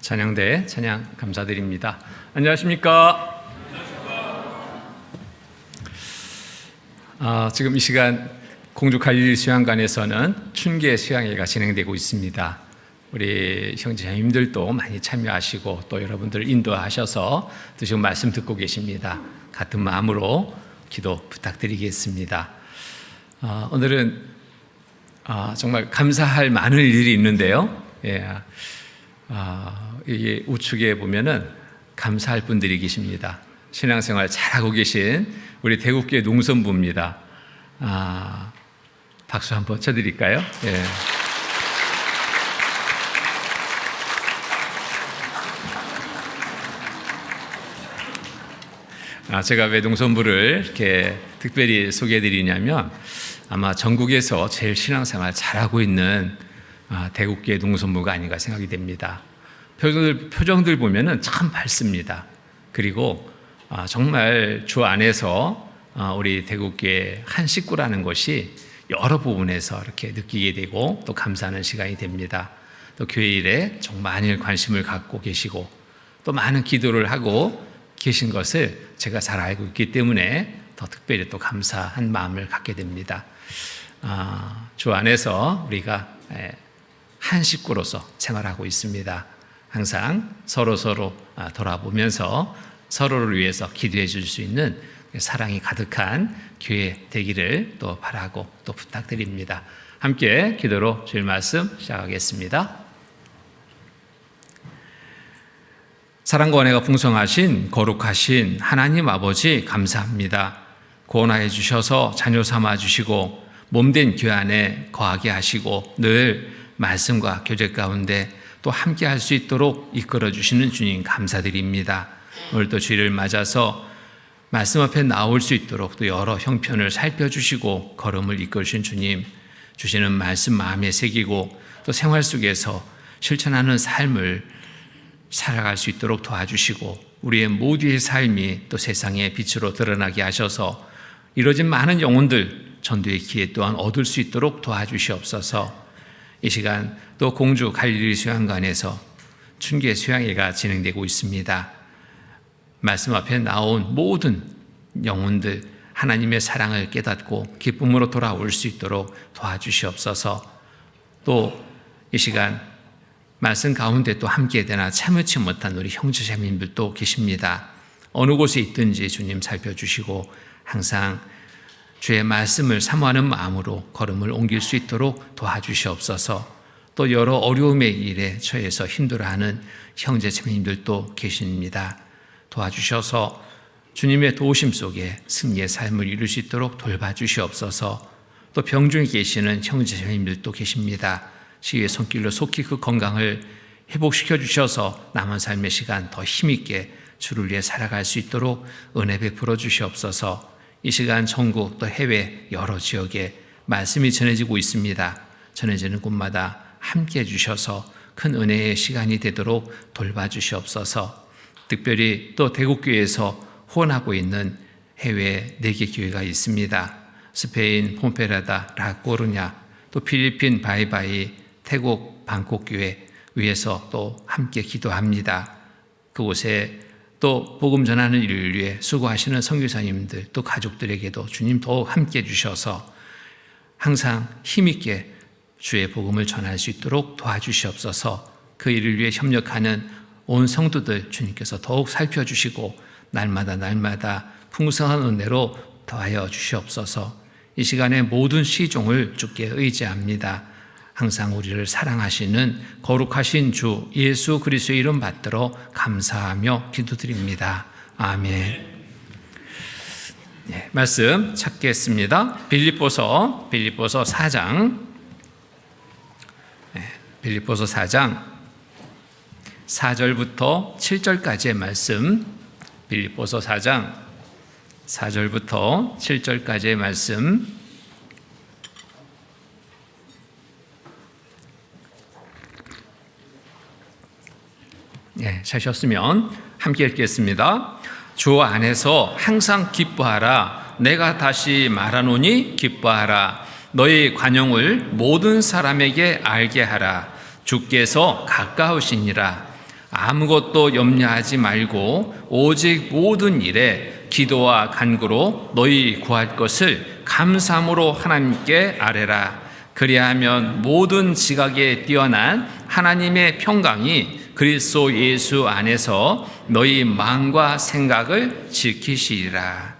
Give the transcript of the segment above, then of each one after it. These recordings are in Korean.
찬양대 찬양 감사드립니다. 안녕하십니까? 지금 이 시간 공주 갈릴리 수양관에서는 춘계 수양회가 진행되고 있습니다. 우리 형제자매님들도 많이 참여하시고 또 여러분들 인도하셔서 또 지금 말씀 듣고 계십니다. 같은 마음으로 기도 부탁드리겠습니다. 오늘은 정말 감사할 많은 일이 있는데요. 이게 우측에 보면은 감사할 분들이 계십니다. 신앙생활 잘하고 계신 우리 대구교회 농선부입니다. 박수 한번 쳐드릴까요? 제가 왜 농선부를 이렇게 특별히 소개해드리냐면 아마 전국에서 제일 신앙생활 잘하고 있는 대구교회 농선부가 아닌가 생각이 됩니다. 표정들 보면은 참 밝습니다. 그리고 정말 주 안에서 우리 대구교회 한 식구라는 것이 여러 부분에서 이렇게 느끼게 되고 또 감사하는 시간이 됩니다. 또 교회 일에 정말 많은 관심을 갖고 계시고 또 많은 기도를 하고 계신 것을 제가 잘 알고 있기 때문에 더 특별히 또 감사한 마음을 갖게 됩니다. 주 안에서 우리가 한 식구로서 생활하고 있습니다. 항상 서로 돌아보면서 서로를 위해서 기도해 줄 수 있는 사랑이 가득한 교회 되기를 또 바라고 또 부탁드립니다. 함께 기도로 주일 말씀 시작하겠습니다. 사랑과 은혜가 풍성하신 거룩하신 하나님 아버지 감사합니다. 구원하여 주셔서 자녀 삼아 주시고 몸된 교회 안에 거하게 하시고 늘 말씀과 교제 가운데 또 함께 할 수 있도록 이끌어 주시는 주님 감사드립니다. 오늘도 주일을 맞아서 말씀 앞에 나올 수 있도록 또 여러 형편을 살펴주시고 걸음을 이끌으신 주님, 주시는 말씀 마음에 새기고 또 생활 속에서 실천하는 삶을 살아갈 수 있도록 도와주시고 우리의 모두의 삶이 또 세상의 빛으로 드러나게 하셔서 이뤄진 많은 영혼들 전도의 기회 또한 얻을 수 있도록 도와주시옵소서. 이 시간 또 공주 갈릴리 수양관에서 춘계 수양회가 진행되고 있습니다. 말씀 앞에 나온 모든 영혼들 하나님의 사랑을 깨닫고 기쁨으로 돌아올 수 있도록 도와주시옵소서. 또 이 시간 말씀 가운데 또 함께 되나 참여치 못한 우리 형제자매님들도 계십니다. 어느 곳에 있든지 주님 살펴주시고 항상 주의 말씀을 사모하는 마음으로 걸음을 옮길 수 있도록 도와주시옵소서. 또 여러 어려움의 일에 처해서 힘들어하는 형제자매님들도 계십니다. 도와주셔서 주님의 도우심 속에 승리의 삶을 이룰 수 있도록 돌봐주시옵소서. 또 병중에 계시는 형제자매님들도 계십니다. 시의 손길로 속히 그 건강을 회복시켜 주셔서 남은 삶의 시간 더 힘있게 주를 위해 살아갈 수 있도록 은혜 베풀어 주시옵소서. 이 시간 전국 또 해외 여러 지역에 말씀이 전해지고 있습니다. 전해지는 곳마다 함께 해주셔서 큰 은혜의 시간이 되도록 돌봐주시옵소서. 특별히 또 대구교회에서 후원하고 있는 해외 4개 교회가 있습니다. 스페인 폼페라다 라코르냐, 또 필리핀 바이바이, 태국 방콕교회 위에서 또 함께 기도합니다. 그곳에 또 복음 전하는 일을 위해 수고하시는 선교사님들 또 가족들에게도 주님 더욱 함께 해주셔서 항상 힘있게 주의 복음을 전할 수 있도록 도와주시옵소서. 그 일을 위해 협력하는 온 성도들 주님께서 더욱 살펴주시고 날마다 풍성한 은혜로 더하여 주시옵소서. 이 시간에 모든 시종을 주께 의지합니다. 항상 우리를 사랑하시는 거룩하신 주 예수 그리스도의 이름 받들어 감사하며 기도드립니다. 아멘. 말씀 찾겠습니다. 빌립보서 4장. 빌립보서 4장 4절부터 7절까지의 말씀. 빌립보서 4장 4절부터 7절까지의 말씀. 찾으셨으면 함께 읽겠습니다. 주 안에서 항상 기뻐하라. 내가 다시 말하노니 기뻐하라. 너희 관용을 모든 사람에게 알게 하라. 주께서 가까우시니라. 아무것도 염려하지 말고 오직 모든 일에 기도와 간구로 너희 구할 것을 감사함으로 하나님께 아뢰라. 그리하면 모든 지각에 뛰어난 하나님의 평강이 그리스도 예수 안에서 너희 마음과 생각을 지키시리라.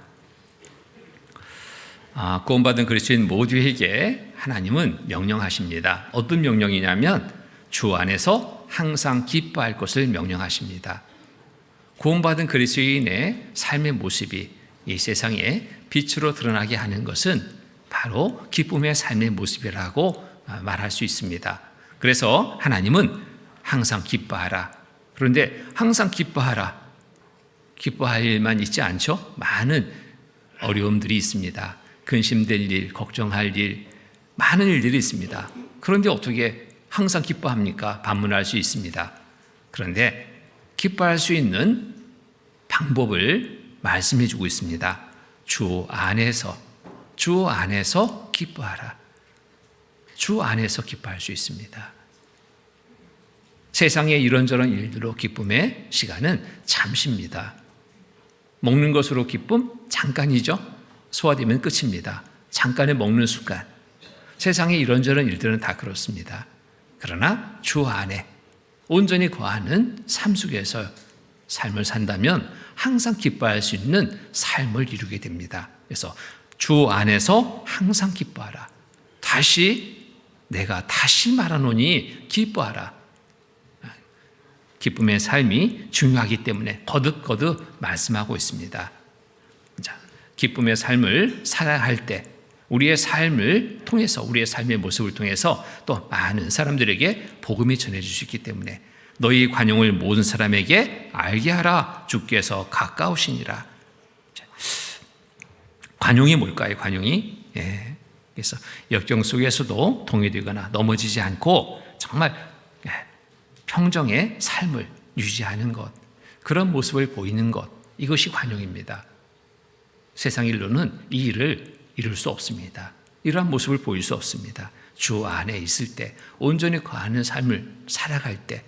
구원받은 그리스도인 모두에게 하나님은 명령하십니다. 어떤 명령이냐면 주 안에서 항상 기뻐할 것을 명령하십니다. 구원받은 그리스도인의 삶의 모습이 이 세상에 빛으로 드러나게 하는 것은 바로 기쁨의 삶의 모습이라고 말할 수 있습니다. 그래서 하나님은 항상 기뻐하라. 그런데 항상 기뻐하라. 기뻐할 일만 있지 않죠? 많은 어려움들이 있습니다. 근심될 일, 걱정할 일, 많은 일들이 있습니다. 그런데 어떻게 항상 기뻐합니까? 반문할 수 있습니다. 그런데 기뻐할 수 있는 방법을 말씀해 주고 있습니다. 주 안에서 기뻐하라. 주 안에서 기뻐할 수 있습니다. 세상의 이런저런 일들로 기쁨의 시간은 잠시입니다. 먹는 것으로 기쁨? 잠깐이죠. 소화되면 끝입니다. 잠깐에 먹는 순간. 세상의 이런저런 일들은 다 그렇습니다. 그러나 주 안에 온전히 거하는 삶 속에서 삶을 산다면 항상 기뻐할 수 있는 삶을 이루게 됩니다. 그래서 주 안에서 항상 기뻐하라. 내가 다시 말하노니 기뻐하라. 기쁨의 삶이 중요하기 때문에 거듭거듭 말씀하고 있습니다. 자, 기쁨의 삶을 살아야 할 때 우리의 삶을 통해서 우리의 삶의 모습을 통해서 또 많은 사람들에게 복음이 전해질 수 있기 때문에 너희 관용을 모든 사람에게 알게 하라. 주께서 가까우시니라. 관용이 뭘까요? 관용이 그래서 역경 속에서도 동요되거나 넘어지지 않고 정말 평정의 삶을 유지하는 것, 그런 모습을 보이는 것, 이것이 관용입니다. 세상 일로는 이 일을 이룰 수 없습니다. 이러한 모습을 보일 수 없습니다. 주 안에 있을 때, 온전히 거하는 삶을 살아갈 때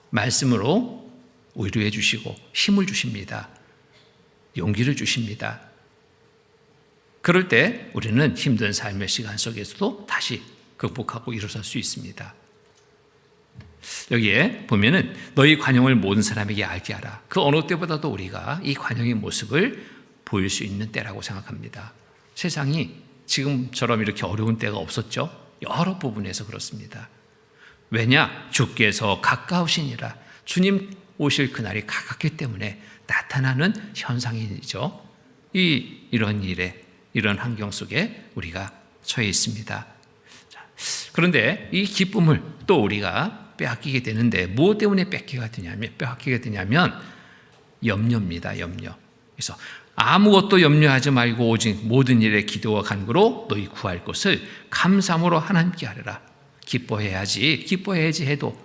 말씀으로 위로해 주시고 힘을 주십니다. 용기를 주십니다. 그럴 때 우리는 힘든 삶의 시간 속에서도 다시 극복하고 일어설 수 있습니다. 여기에 보면은 너희 관용을 모든 사람에게 알게 하라. 그 어느 때보다도 우리가 이 관용의 모습을 보일 수 있는 때라고 생각합니다. 세상이 지금처럼 이렇게 어려운 때가 없었죠. 여러 부분에서 그렇습니다. 왜냐? 주께서 가까우시니라. 주님 오실 그날이 가깝기 때문에 나타나는 현상이죠. 이런 일에, 이런 환경 속에 우리가 처해 있습니다. 그런데 이 기쁨을 또 우리가 빼앗기게 되는데 무엇 때문에 빼앗기게 되냐면 염려입니다. 염려. 그래서 아무것도 염려하지 말고 오직 모든 일에 기도와 간구로 너희 구할 것을 감사함으로 하나님께 하리라. 기뻐해야지 해도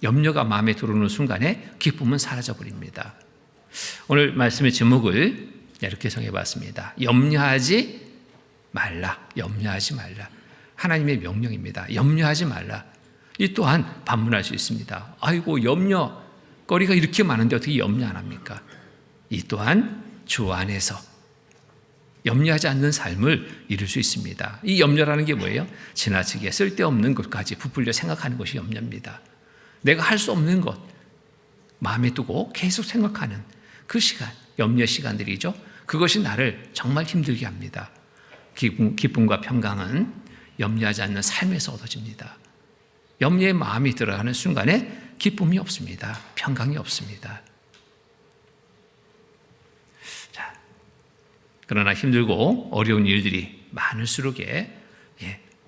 염려가 마음에 들어오는 순간에 기쁨은 사라져버립니다. 오늘 말씀의 제목을 이렇게 정해봤습니다. 염려하지 말라. 하나님의 명령입니다. 염려하지 말라. 이 또한 반문할 수 있습니다. 아이고, 염려거리가 이렇게 많은데 어떻게 염려 안 합니까? 이 또한 주 안에서 염려하지 않는 삶을 이룰 수 있습니다. 이 염려라는 게 뭐예요? 지나치게 쓸데없는 것까지 부풀려 생각하는 것이 염려입니다. 내가 할 수 없는 것 마음에 두고 계속 생각하는 그 시간, 염려 시간들이죠. 그것이 나를 정말 힘들게 합니다. 기쁨과 평강은 염려하지 않는 삶에서 얻어집니다. 염려의 마음이 들어가는 순간에 기쁨이 없습니다. 평강이 없습니다. 자, 그러나 힘들고 어려운 일들이 많을수록에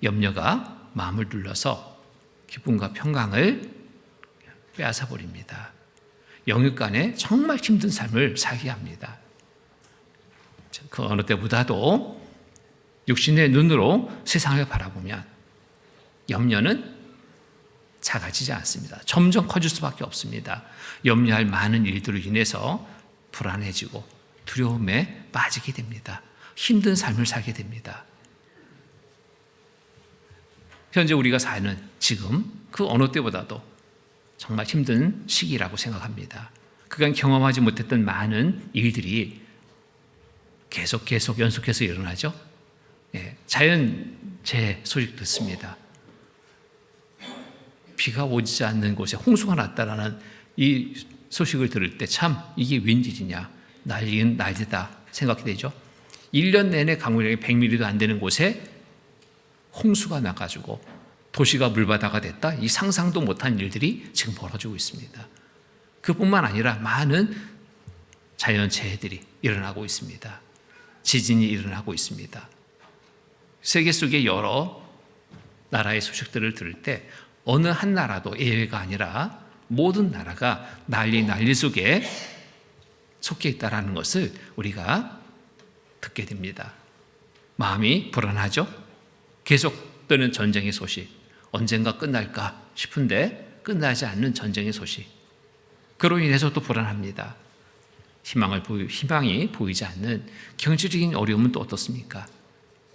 염려가 마음을 눌러서 기쁨과 평강을 빼앗아 버립니다. 영육간에 정말 힘든 삶을 살게 합니다. 그 어느 때보다도 육신의 눈으로 세상을 바라보면 염려는 작아지지 않습니다. 점점 커질 수밖에 없습니다. 염려할 많은 일들로 인해서 불안해지고 두려움에 빠지게 됩니다. 힘든 삶을 살게 됩니다. 현재 우리가 사는 지금 그 어느 때보다도 정말 힘든 시기라고 생각합니다. 그간 경험하지 못했던 많은 일들이 계속 연속해서 일어나죠. 자연재해 소식 듣습니다. 비가 오지 않는 곳에 홍수가 났다라는 이 소식을 들을 때 참 이게 웬일이냐, 난리는 난리다 생각이 되죠. 1년 내내 강우량이 100mm도 안 되는 곳에 홍수가 나가지고 도시가 물바다가 됐다. 이 상상도 못한 일들이 지금 벌어지고 있습니다. 그뿐만 아니라 많은 자연재해들이 일어나고 있습니다. 지진이 일어나고 있습니다. 세계 속의 여러 나라의 소식들을 들을 때 어느 한 나라도 예외가 아니라 모든 나라가 난리 속에 속해 있다는 것을 우리가 듣게 됩니다. 마음이 불안하죠? 계속되는 전쟁의 소식, 언젠가 끝날까 싶은데 끝나지 않는 전쟁의 소식, 그로 인해서 또 불안합니다. 희망이 보이지 않는 경제적인 어려움은 또 어떻습니까?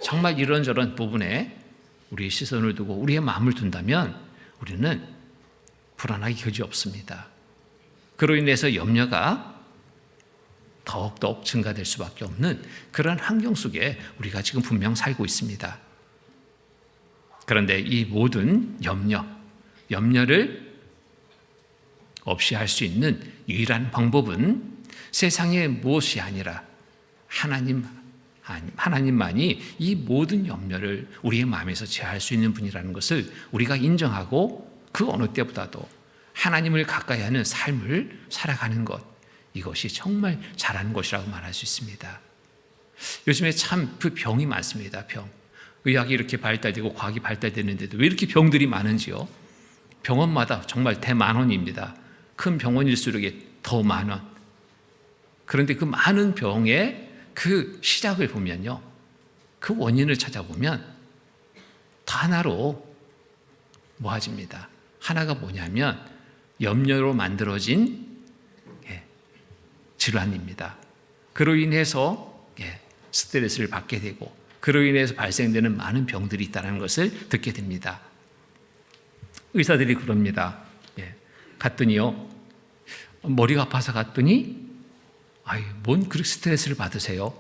정말 이런저런 부분에 우리의 시선을 두고 우리의 마음을 둔다면 우리는 불안하기 그지없습니다. 그로 인해서 염려가 더욱 증가될 수밖에 없는 그런 환경 속에 우리가 지금 분명 살고 있습니다. 그런데 이 모든 염려를 없이 할 수 있는 유일한 방법은 세상에 무엇이 아니라 하나님만이 이 모든 염려를 우리의 마음에서 제어할 수 있는 분이라는 것을 우리가 인정하고 그 어느 때보다도 하나님을 가까이 하는 삶을 살아가는 것, 이것이 정말 잘하는 것이라고 말할 수 있습니다. 요즘에 참 그 병이 많습니다. 의학이 이렇게 발달되고 과학이 발달되는데도 왜 이렇게 병들이 많은지요? 병원마다 정말 대만원입니다. 큰 병원일수록 더 많은. 그런데 그 많은 병의 그 시작을 보면요, 그 원인을 찾아보면 다 하나로 모아집니다. 하나가 뭐냐면 염려로 만들어진 질환입니다. 그로 인해서 스트레스를 받게 되고 그로 인해서 발생되는 많은 병들이 있다는 것을 듣게 됩니다. 의사들이 그럽니다. 갔더니요, 머리가 아파서 갔더니 뭔 그렇게 스트레스를 받으세요?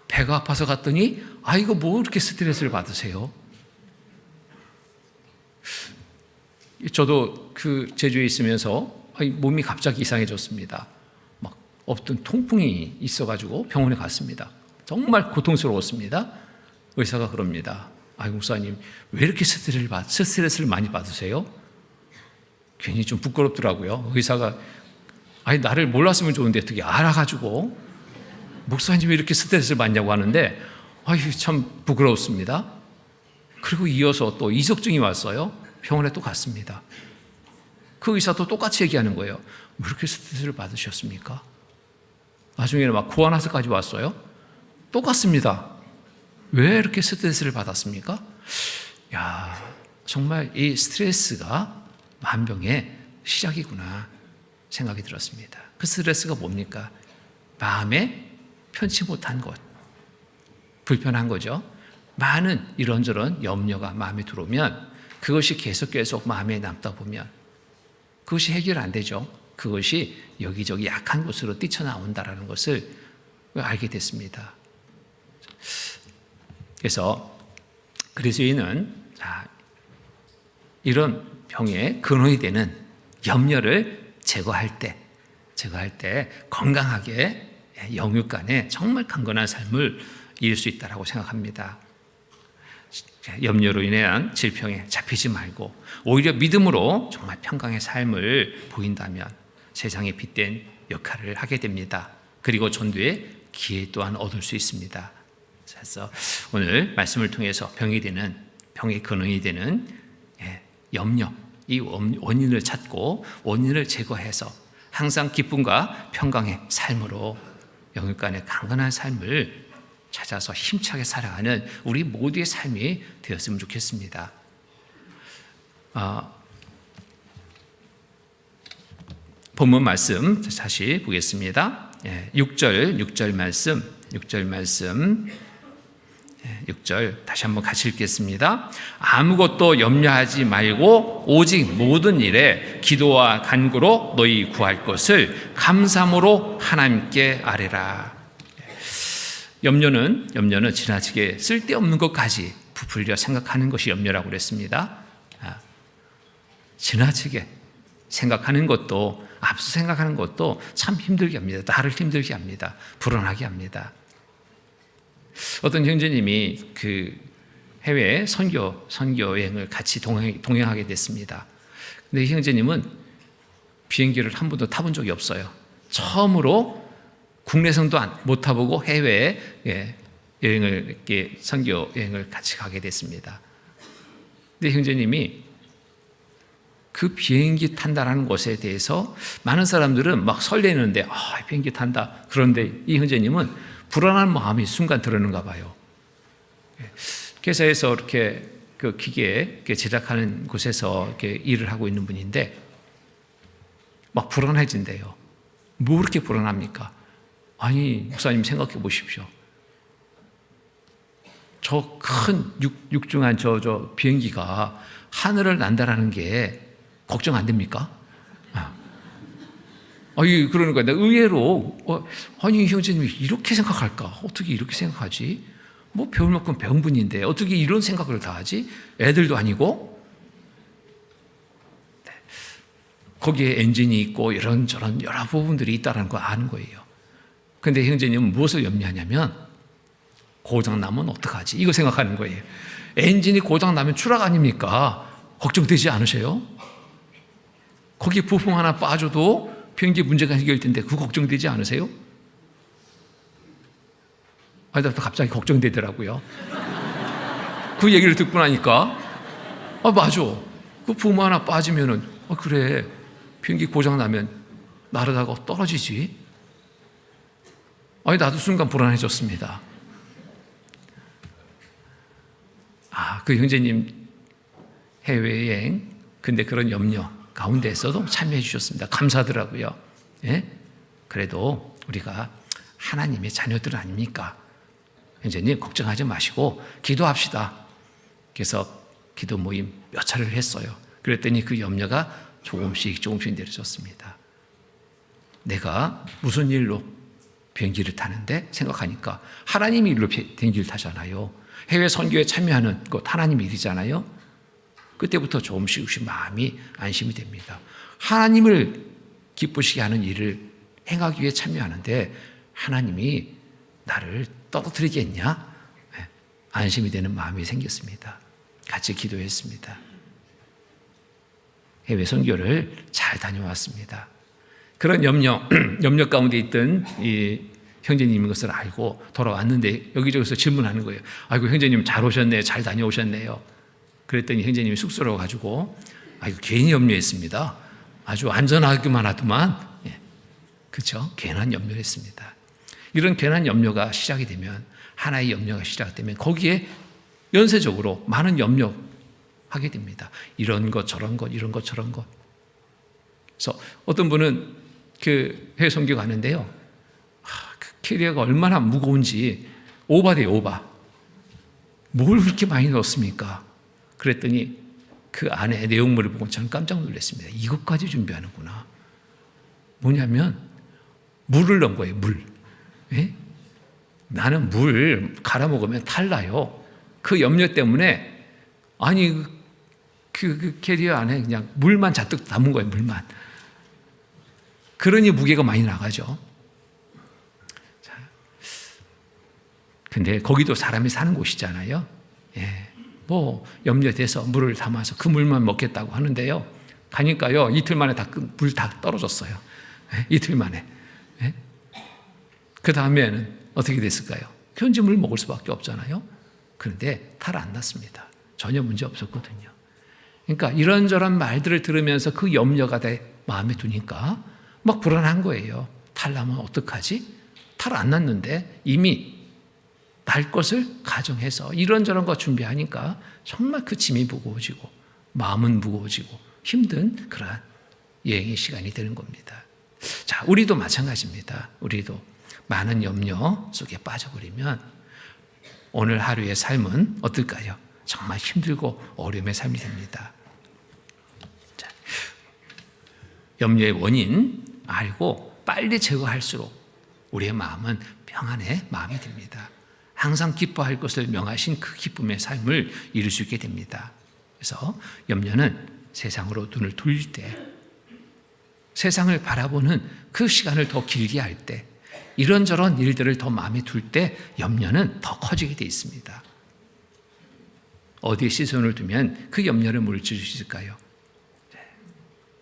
배가 아파서 갔더니 이거 뭐 그렇게 스트레스를 받으세요? 저도 그 제주에 있으면서 몸이 갑자기 이상해졌습니다. 막 없던 통풍이 있어가지고 병원에 갔습니다. 정말 고통스러웠습니다. 의사가 그럽니다. 목사님, 왜 이렇게 스트레스를 많이 받으세요? 괜히 좀 부끄럽더라고요. 의사가 나를 몰랐으면 좋은데 어떻게 알아가지고 목사님 왜 이렇게 스트레스를 받냐고 하는데 참 부끄러웠습니다. 그리고 이어서 또 이석증이 왔어요. 병원에 또 갔습니다. 그 의사도 똑같이 얘기하는 거예요. 왜 이렇게 스트레스를 받으셨습니까? 나중에는 막 구안화사까지 왔어요. 똑같습니다. 왜 이렇게 스트레스를 받았습니까? 정말 이 스트레스가 만병의 시작이구나 생각이 들었습니다. 그 스트레스가 뭡니까? 마음에 편치 못한 것, 불편한 거죠. 많은 이런저런 염려가 마음에 들어오면 그것이 계속 마음에 남다 보면 그것이 해결 안 되죠. 그것이 여기저기 약한 곳으로 뛰쳐나온다는 것을 알게 됐습니다. 그래서 그리스도인은 이런 병의 근원이 되는 염려를 제거할 때 건강하게 영육간에 정말 강건한 삶을 이룰 수 있다고 생각합니다. 염려로 인한 질병에 잡히지 말고 오히려 믿음으로 정말 평강의 삶을 보인다면 세상에 빗댄 역할을 하게 됩니다. 그리고 전도의 기회 또한 얻을 수 있습니다. 그래서 오늘 말씀을 통해서 병의 근원이 되는 염려, 이 원인을 찾고 원인을 제거해서 항상 기쁨과 평강의 삶으로 영육간의 강건한 삶을 찾아서 힘차게 살아가는 우리 모두의 삶이 되었으면 좋겠습니다. 본문 말씀 다시 보겠습니다. 6절 말씀 6절 다시 한번 같이 읽겠습니다. 아무것도 염려하지 말고 오직 모든 일에 기도와 간구로 너희 구할 것을 감사함으로 하나님께 아뢰라. 염려는 지나치게 쓸데없는 것까지 부풀려 생각하는 것이 염려라고 그랬습니다. 지나치게 생각하는 것도, 앞서 생각하는 것도 참 힘들게 합니다. 나를 힘들게 합니다. 불안하게 합니다. 어떤 형제님이 그 해외 선교 여행을 같이 동행하게 됐습니다. 근데 이 형제님은 비행기를 한 번도 타본 적이 없어요. 처음으로 국내선도 못 타보고 해외 여행을, 이렇게 선교 여행을 같이 가게 됐습니다. 근데 형제님이 그 비행기 탄다라는 것에 대해서 많은 사람들은 막 설레는데, 비행기 탄다. 그런데 이 형제님은 불안한 마음이 순간 들었는가 봐요. 회사에서 이렇게 그 기계 제작하는 곳에서 이렇게 일을 하고 있는 분인데 막 불안해진대요. 뭐 그렇게 불안합니까? 아니, 목사님 생각해 보십시오. 저 큰 육중한 저 비행기가 하늘을 난다라는 게 걱정 안 됩니까? 그러니까 내가 의외로 아니 형제님이 이렇게 생각할까? 어떻게 이렇게 생각하지? 뭐 배울 만큼 배운 분인데 어떻게 이런 생각을 다 하지? 애들도 아니고. 거기에 엔진이 있고 이런저런 여러 부분들이 있다는 거 아는 거예요. 근데 형제님은 무엇을 염려하냐면 고장나면 어떡하지? 이거 생각하는 거예요. 엔진이 고장나면 추락 아닙니까? 걱정되지 않으세요? 거기 부품 하나 빠져도 비행기 문제가 해결된데 그거 걱정되지 않으세요? 나 갑자기 걱정되더라고요. 그 얘기를 듣고 나니까 맞아. 그 부품 하나 빠지면은 그래, 비행기 고장 나면 나르다가 떨어지지. 나도 순간 불안해졌습니다. 그 형제님 해외여행, 근데 그런 염려 가운데에서도 참여해 주셨습니다. 감사하더라고요. 그래도 우리가 하나님의 자녀들 아닙니까? 형제님 걱정하지 마시고 기도합시다. 그래서 기도 모임 몇 차례를 했어요. 그랬더니 그 염려가 조금씩 내려졌습니다. 내가 무슨 일로 비행기를 타는데 생각하니까 하나님이 일로 비행기를 타잖아요. 해외 선교에 참여하는 것 하나님 일이잖아요. 그때부터 조금씩 마음이 안심이 됩니다. 하나님을 기쁘시게 하는 일을 행하기 위해 참여하는데 하나님이 나를 떨어뜨리겠냐? 안심이 되는 마음이 생겼습니다. 같이 기도했습니다. 해외 선교를 잘 다녀왔습니다. 그런 염려 가운데 있던 이 형제님인 것을 알고 돌아왔는데 여기저기서 질문하는 거예요. 아이고 형제님 잘 오셨네요. 잘 다녀오셨네요. 그랬더니 형제님이 쑥스러워가지고 괜히 염려했습니다. 아주 안전하기만 하더만. 그렇죠? 괜한 염려를 했습니다. 이런 괜한 염려가 시작이 되면, 하나의 염려가 시작되면 거기에 연쇄적으로 많은 염려하게 됩니다. 이런 것 저런 것 이런 것 저런 것. 그래서 어떤 분은 그 해외 선교 가는데요, 그 캐리어가 얼마나 무거운지 오바돼요. 오바. 뭘 그렇게 많이 넣었습니까? 그랬더니 그 안에 내용물을 보고 저는 깜짝 놀랐습니다. 이것까지 준비하는구나. 뭐냐면 물을 넣은 거예요. 물. 나는 물 갈아 먹으면 탈나요. 그 염려 때문에 그 캐리어 안에 그냥 물만 잔뜩 담은 거예요. 물만. 그러니 무게가 많이 나가죠. 근데 거기도 사람이 사는 곳이잖아요. 염려돼서 물을 담아서 그 물만 먹겠다고 하는데요. 가니까요, 이틀 만에 물 다 떨어졌어요. 이틀 만에. 그 다음에는 어떻게 됐을까요? 현지 물 먹을 수밖에 없잖아요. 그런데 탈 안 났습니다. 전혀 문제 없었거든요. 그러니까 이런저런 말들을 들으면서 그 염려가 마음에 두니까 막 불안한 거예요. 탈 나면 어떡하지? 탈 안 났는데 이미 날 것을 가정해서 이런저런 거 준비하니까 정말 그 짐이 무거워지고 마음은 무거워지고 힘든 그러한 여행의 시간이 되는 겁니다. 자, 우리도 마찬가지입니다. 우리도 많은 염려 속에 빠져버리면 오늘 하루의 삶은 어떨까요? 정말 힘들고 어려움의 삶이 됩니다. 자, 염려의 원인 알고 빨리 제거할수록 우리의 마음은 평안의 마음이 됩니다. 항상 기뻐할 것을 명하신 그 기쁨의 삶을 이룰 수 있게 됩니다. 그래서 염려는 세상으로 눈을 돌릴 때, 세상을 바라보는 그 시간을 더 길게 할 때, 이런저런 일들을 더 마음에 둘 때 염려는 더 커지게 되어 있습니다. 어디에 시선을 두면 그 염려를 물리칠 수 있을까요?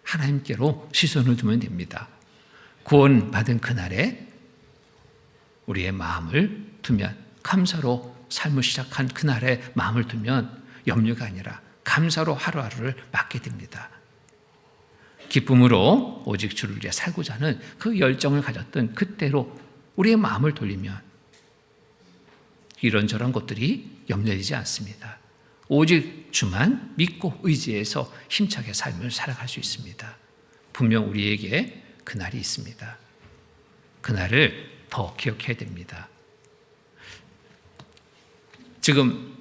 하나님께로 시선을 두면 됩니다. 구원받은 그날에 우리의 마음을 두면, 감사로 삶을 시작한 그날에 마음을 두면 염려가 아니라 감사로 하루하루를 맞게 됩니다. 기쁨으로 오직 주를 위해 살고자 하는 그 열정을 가졌던 그때로 우리의 마음을 돌리면 이런저런 것들이 염려되지 않습니다. 오직 주만 믿고 의지해서 힘차게 삶을 살아갈 수 있습니다. 분명 우리에게 그날이 있습니다. 그날을 더 기억해야 됩니다. 지금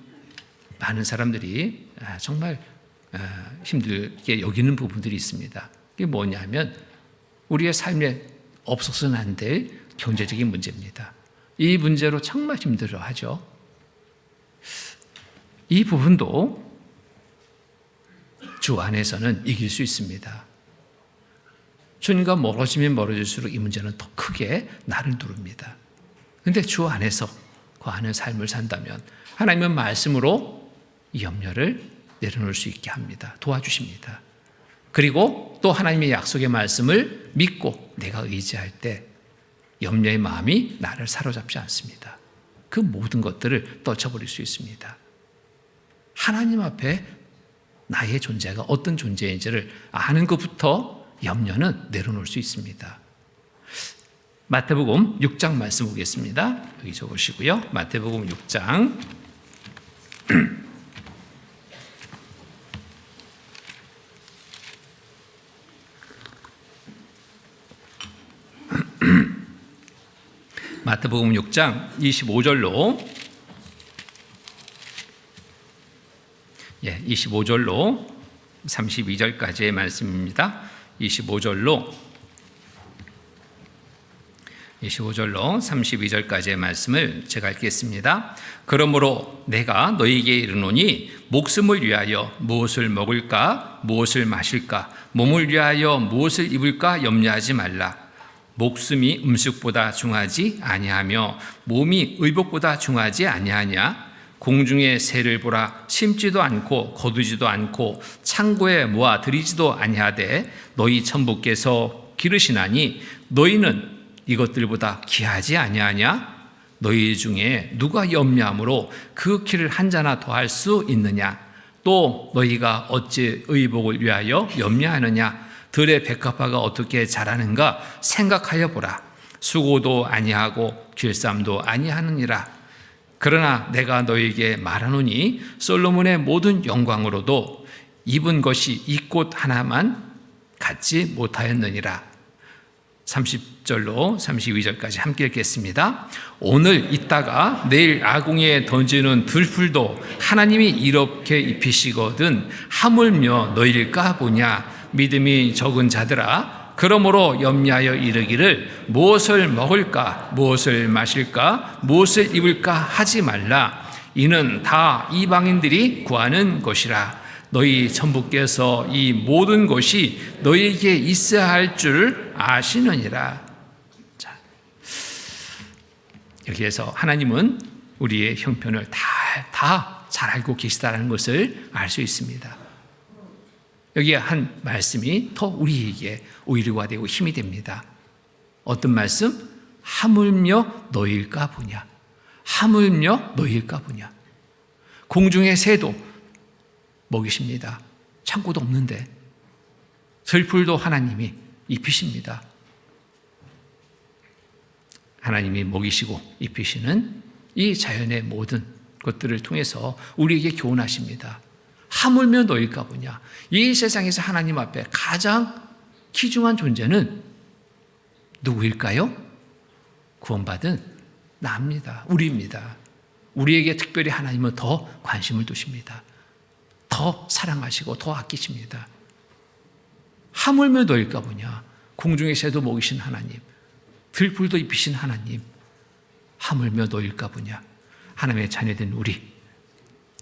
많은 사람들이 정말 힘들게 여기는 부분들이 있습니다. 이게 뭐냐면 우리의 삶에 없어서는 안 될 경제적인 문제입니다. 이 문제로 정말 힘들어하죠. 이 부분도 주 안에서는 이길 수 있습니다. 주님과 멀어지면 멀어질수록 이 문제는 더 크게 나를 누릅니다. 그런데 주 안에서 거하는 삶을 산다면 하나님은 말씀으로 이 염려를 내려놓을 수 있게 합니다. 도와주십니다. 그리고 또 하나님의 약속의 말씀을 믿고 내가 의지할 때 염려의 마음이 나를 사로잡지 않습니다. 그 모든 것들을 떨쳐버릴 수 있습니다. 하나님 앞에 나의 존재가 어떤 존재인지를 아는 것부터 염려는 내려놓을 수 있습니다. 마태복음 6장 말씀 보겠습니다. 여기 적으시고요. 마태복음 6장 마태복음 6장 25절로 25절로 32절까지의 말씀입니다. 25절로 32절까지의 말씀을 제가 읽겠습니다. 그러므로 내가 너희에게 이르노니 목숨을 위하여 무엇을 먹을까 무엇을 마실까 몸을 위하여 무엇을 입을까 염려하지 말라. 목숨이 음식보다 중하지 아니하며 몸이 의복보다 중하지 아니하냐. 공중의 새를 보라. 심지도 않고 거두지도 않고 창고에 모아 들이지도 아니하되 너희 천부께서 기르시나니 너희는 이것들보다 귀하지 아니하냐? 너희 중에 누가 염려함으로 그 키를 한 자나 더할 수 있느냐? 또 너희가 어찌 의복을 위하여 염려하느냐? 들의 백합화가 어떻게 자라는가 생각하여 보라. 수고도 아니하고 길쌈도 아니하느니라. 그러나 내가 너희에게 말하노니 솔로몬의 모든 영광으로도 입은 것이 이 꽃 하나만 갖지 못하였느니라. 30절로 32절까지 함께 읽겠습니다. 오늘 있다가 내일 아궁이에 던지는 들풀도 하나님이 이렇게 입히시거든 하물며 너희일까 보냐. 믿음이 적은 자들아, 그러므로 염려하여 이르기를 무엇을 먹을까 무엇을 마실까 무엇을 입을까 하지 말라. 이는 다 이방인들이 구하는 것이라. 너희 천부께서 이 모든 것이 너희에게 있어야 할 줄 아시느니라. 자, 여기에서 하나님은 우리의 형편을 다 잘 알고 계시다는 것을 알 수 있습니다. 여기에 한 말씀이 더 우리에게 오히려가 되고 힘이 됩니다. 어떤 말씀? 하물며 너희일까 보냐. 하물며 너희일까 보냐. 공중의 새도 먹이십니다. 창고도 없는데 들풀도 하나님이 입히십니다. 하나님이 먹이시고 입히시는 이 자연의 모든 것들을 통해서 우리에게 교훈하십니다. 하물며 너희일까 보냐. 이 세상에서 하나님 앞에 가장 귀중한 존재는 누구일까요? 구원받은 나입니다. 우리입니다. 우리에게 특별히 하나님은 더 관심을 두십니다. 더 사랑하시고 더 아끼십니다. 하물며 너일까 보냐. 공중의 새도 먹이신 하나님, 들불도 입히신 하나님, 하물며 너일까 보냐. 하나님의 자녀된 우리,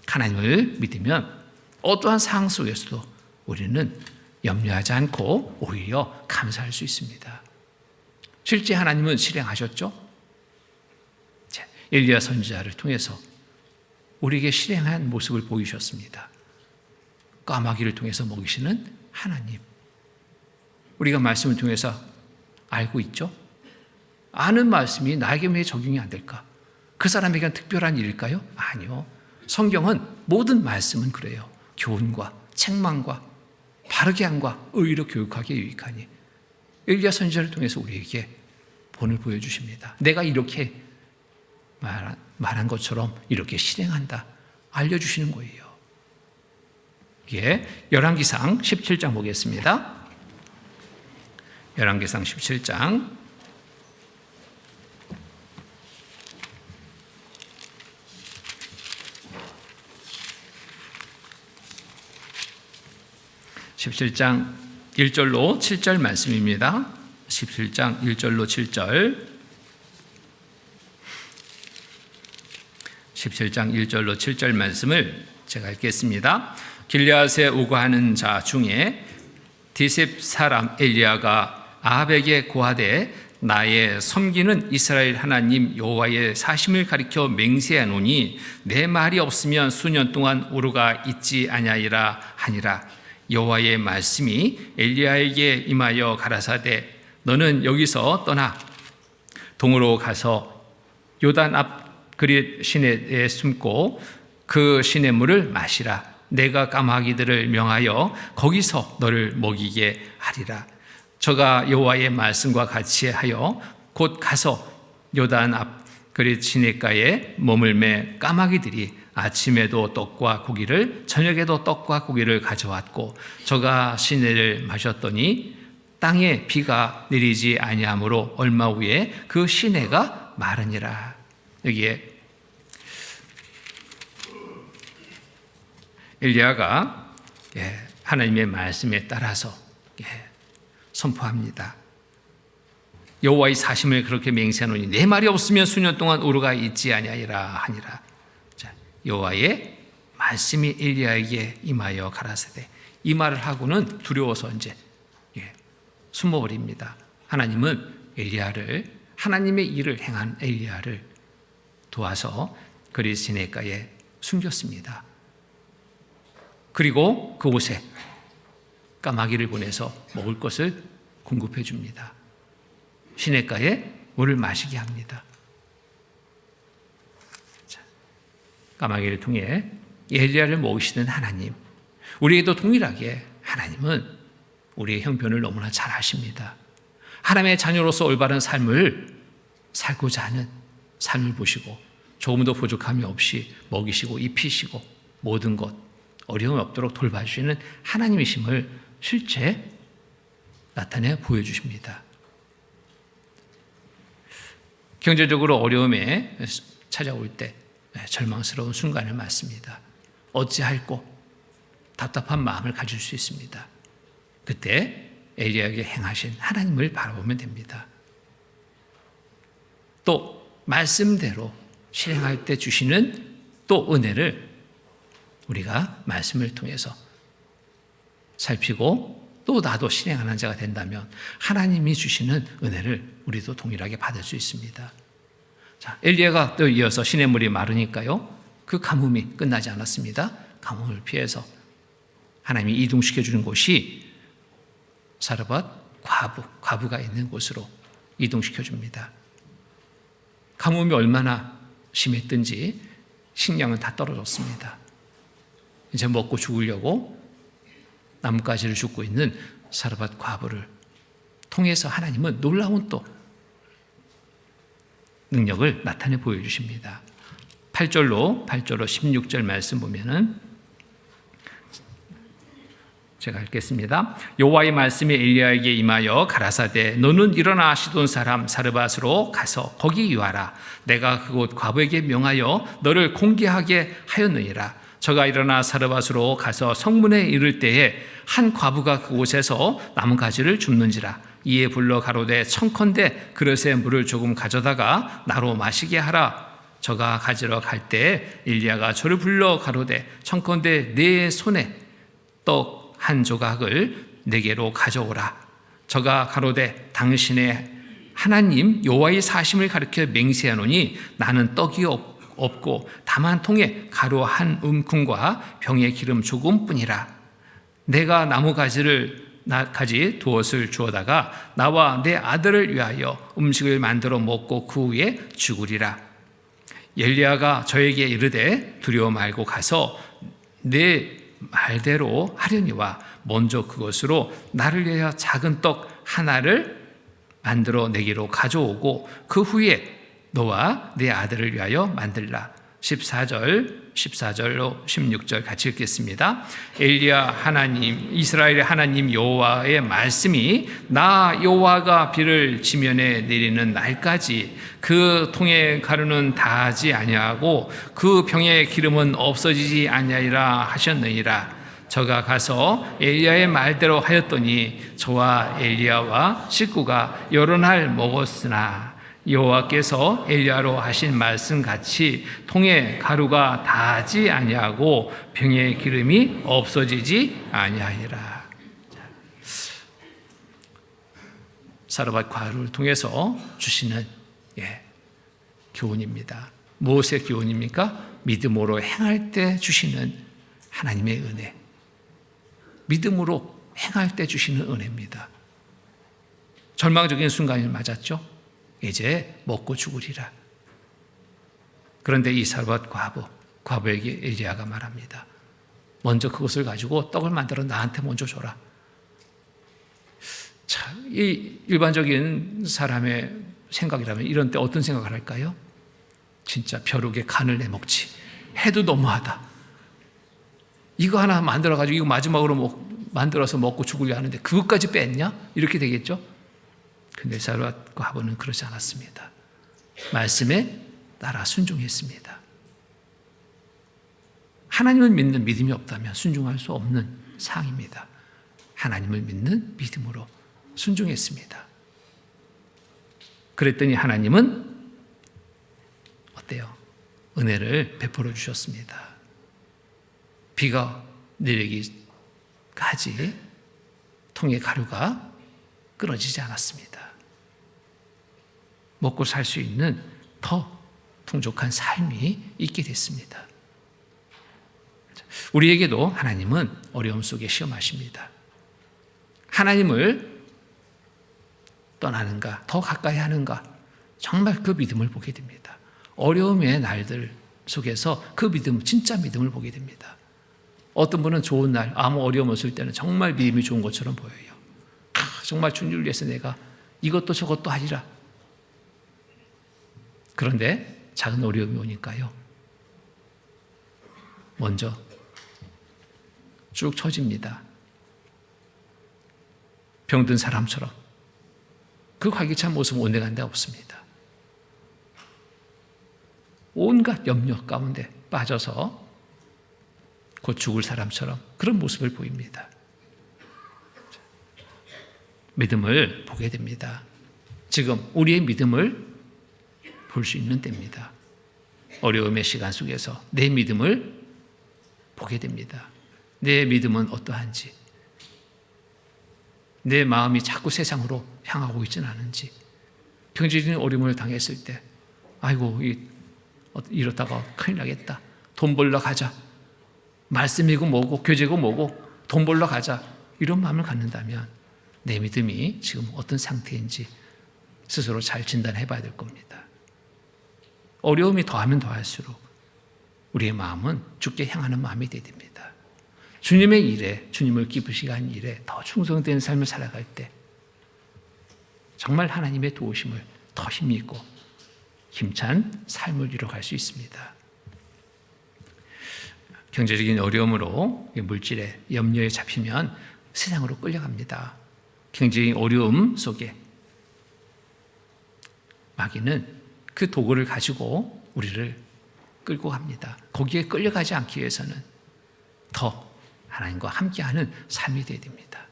하나님을 믿으면 어떠한 상황 속에서도 우리는 염려하지 않고 오히려 감사할 수 있습니다. 실제 하나님은 실행하셨죠? 엘리야 선지자를 통해서 우리에게 실행한 모습을 보이셨습니다. 까마귀를 통해서 먹이시는 하나님. 우리가 말씀을 통해서 알고 있죠? 아는 말씀이 나에게 왜 적용이 안 될까? 그 사람에게는 특별한 일일까요? 아니요. 성경은 모든 말씀은 그래요. 교훈과 책망과 바르게 함과 의로 교육하기에 유익하니. 엘리야 선지자를 통해서 우리에게 본을 보여주십니다. 내가 이렇게 말한 것처럼 이렇게 실행한다. 알려주시는 거예요. 이게 열왕기상 17장 보겠습니다. 열왕기상 17장 17장 1절로 7절 말씀입니다. 17장 1절로 7절 17장 1절로 7절 말씀을 제가 읽겠습니다. 길르앗에 우거하는 자 중에 디셉 사람 엘리야가 아합에게 고하되 나의 섬기는 이스라엘 하나님 여호와의 사심을 가리켜 맹세하노니 내 말이 없으면 수년 동안 오르가 있지 아니하리라 하니라. 여호와의 말씀이 엘리야에게 임하여 가라사대 너는 여기서 떠나 동으로 가서 요단 앞 그릿 시내에 숨고 그 시냇물을 마시라. 내가 까마귀들을 명하여 거기서 너를 먹이게 하리라. 저가 여호와의 말씀과 같이 하여 곧 가서 요단 앞 그릿 시냇가에 머물매 까마귀들이 아침에도 떡과 고기를 저녁에도 떡과 고기를 가져왔고 저가 시내를 마셨더니 땅에 비가 내리지 아니하므로 얼마 후에 그 시내가 마르니라. 여기에 엘리야가 하나님의 말씀에 따라서 선포합니다. 여호와의 사심을 그렇게 맹세하노니 내 말이 없으면 수년 동안 오르가 있지 아니하리라 하니라. 여호와의 말씀이 엘리야에게 임하여 가라사대 이 말을 하고는 두려워서 이제 숨어버립니다. 하나님은 엘리야를 하나님의 일을 행한 엘리야를 도와서 그릿 시내가에 숨겼습니다. 그리고 그곳에 까마귀를 보내서 먹을 것을 공급해 줍니다. 시냇가에 물을 마시게 합니다. 까마귀를 통해 엘리야를 먹이시는 하나님, 우리에게도 동일하게 하나님은 우리의 형편을 너무나 잘 아십니다. 하나님의 자녀로서 올바른 삶을 살고자 하는 삶을 보시고 조금도 부족함이 없이 먹이시고 입히시고 모든 것 어려움이 없도록 돌봐주시는 하나님이심을 실제 나타내 보여주십니다. 경제적으로 어려움에 찾아올 때 절망스러운 순간을 맞습니다. 어찌할꼬 답답한 마음을 가질 수 있습니다. 그때 엘리야에게 행하신 하나님을 바라보면 됩니다. 또 말씀대로 실행할 때 주시는 또 은혜를 우리가 말씀을 통해서 살피고 또 나도 실행하는 자가 된다면 하나님이 주시는 은혜를 우리도 동일하게 받을 수 있습니다. 자, 엘리야가 또 이어서 시냇물이 마르니까요. 그 가뭄이 끝나지 않았습니다. 가뭄을 피해서 하나님이 이동시켜 주는 곳이 사르밧 과부가 있는 곳으로 이동시켜 줍니다. 가뭄이 얼마나 심했든지 식량은 다 떨어졌습니다. 이제 먹고 죽으려고 나뭇가지를 줍고 있는 사르밧 과부를 통해서 하나님은 놀라운 또 능력을 나타내 보여주십니다. 8절로 16절 말씀 보면은 제가 읽겠습니다. 여호와의 말씀이 엘리야에게 임하여 가라사대 너는 일어나 시돈 사람 사르밧으로 가서 거기 유하라. 내가 그곳 과부에게 명하여 너를 공개하게 하였느니라. 저가 일어나 사르밧으로 가서 성문에 이를 때에 한 과부가 그곳에서 나뭇가지를 줍는지라. 이에 불러 가로되 청컨대 그릇에 물을 조금 가져다가 나로 마시게 하라. 저가 가지러 갈 때 엘리야가 저를 불러 가로되 청컨대 내 손에 떡 한 조각을 내게로 가져오라. 저가 가로되 당신의 하나님 여호와의 사심을 가리켜 맹세하노니 나는 떡이 없고 다만 통에 가루 한 움큼과 병에 기름 조금뿐이라. 내가 나뭇가지 두엇을 주어다가 나와 내 아들을 위하여 음식을 만들어 먹고 그 후에 죽으리라. 엘리야가 저에게 이르되 두려워 말고 가서 내 말대로 하려니와 먼저 그것으로 나를 위하여 작은 떡 하나를 만들어 내게로 가져오고 그 후에 너와 내 아들을 위하여 만들라. 14절로 16절 같이 읽겠습니다. 엘리야 하나님 이스라엘의 하나님 여호와의 말씀이 나 여호와가 비를 지면에 내리는 날까지 그 통에 가루는 다하지 아니하고 그 병의 기름은 없어지지 아니하리라 하셨느니라. 저가 가서 엘리야의 말대로 하였더니 저와 엘리야와 식구가 여러 날 먹었으나 여호와께서 엘리야로 하신 말씀같이 통에 가루가 다하지 아니하고 병의 기름이 없어지지 아니하리라. 사르밧 과루를 통해서 주시는 교훈입니다. 무엇의 교훈입니까? 믿음으로 행할 때 주시는 하나님의 은혜, 믿음으로 행할 때 주시는 은혜입니다. 절망적인 순간이 맞았죠. 이제 먹고 죽으리라. 그런데 이 사르밧 과부에게 엘리야가 말합니다. 먼저 그것을 가지고 떡을 만들어 나한테 먼저 줘라. 참, 이 일반적인 사람의 생각이라면 이런 때 어떤 생각을 할까요? 진짜 벼룩에 간을 내먹지. 해도 너무하다. 이거 하나 만들어가지고 이거 마지막으로 만들어서 먹고 죽으려 하는데 그것까지 뺐냐? 이렇게 되겠죠? 근데 사르밧 과부는 그렇지 않았습니다. 말씀에 따라 순종했습니다. 하나님을 믿는 믿음이 없다면 순종할 수 없는 상황입니다. 하나님을 믿는 믿음으로 순종했습니다. 그랬더니 하나님은 어때요? 은혜를 베풀어 주셨습니다. 비가 내리기까지 통에 가루가 끊어지지 않았습니다. 먹고 살 수 있는 더 풍족한 삶이 있게 됐습니다. 우리에게도 하나님은 어려움 속에 시험하십니다. 하나님을 떠나는가, 더 가까이 하는가, 정말 그 믿음을 보게 됩니다. 어려움의 날들 속에서 그 믿음, 진짜 믿음을 보게 됩니다. 어떤 분은 좋은 날, 아무 어려움 없을 때는 정말 믿음이 좋은 것처럼 보여요. 정말 주님을 위해서 내가 이것도 저것도 하리라. 그런데 작은 어려움이 오니까요, 먼저 쭉 처집니다. 병든 사람처럼. 그 활기찬 모습은 온데간데 없습니다. 온갖 염려 가운데 빠져서 곧 죽을 사람처럼 그런 모습을 보입니다. 믿음을 보게 됩니다. 지금 우리의 믿음을 볼 수 있는 때입니다. 어려움의 시간 속에서 내 믿음을 보게 됩니다. 내 믿음은 어떠한지, 내 마음이 자꾸 세상으로 향하고 있지는 않은지, 경제적인 어려움을 당했을 때 아이고 이러다가 큰일 나겠다, 돈 벌러 가자, 말씀이고 뭐고 교제고 뭐고 돈 벌러 가자, 이런 마음을 갖는다면 내 믿음이 지금 어떤 상태인지 스스로 잘 진단해 봐야 될 겁니다. 어려움이 더하면 더할수록 우리의 마음은 주께 향하는 마음이 되야 됩니다. 주님의 일에, 주님을 기쁘시게 하는 일에 더 충성된 삶을 살아갈 때 정말 하나님의 도우심을 더 힘있고 힘찬 삶을 이뤄갈 수 있습니다. 경제적인 어려움으로 물질에 염려에 잡히면 세상으로 끌려갑니다. 굉장히 어려움 속에 마귀는 그 도구를 가지고 우리를 끌고 갑니다. 거기에 끌려가지 않기 위해서는 더 하나님과 함께하는 삶이 되어야 됩니다.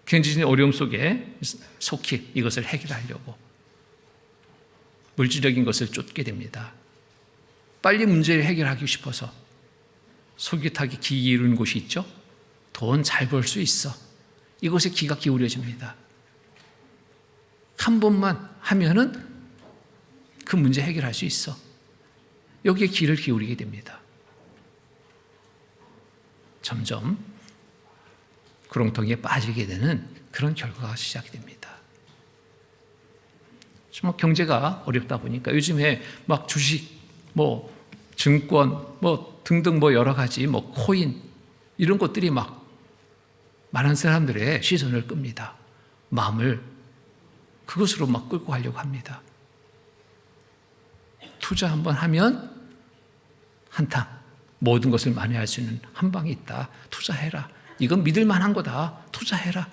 굉장히 어려움 속에 속히 이것을 해결하려고 물질적인 것을 쫓게 됩니다. 빨리 문제를 해결하기 싶어서 솔깃하게 기 이루는 곳이 있죠. 돈 잘 벌 수 있어. 이곳에 기가 기울여집니다. 한 번만 하면은 그 문제 해결할 수 있어. 여기에 귀를 기울이게 됩니다. 점점 구렁텅이에 빠지게 되는 그런 결과가 시작이 됩니다. 정말 경제가 어렵다 보니까 요즘에 막 주식, 뭐 증권, 뭐 등등 뭐 여러 가지 뭐 코인 이런 것들이 막 많은 사람들의 시선을 끕니다. 마음을 그것으로 막 끌고 가려고 합니다. 투자 한번 하면 한탕 모든 것을 만회할 수 있는 한 방이 있다. 투자해라. 이건 믿을 만한 거다. 투자해라.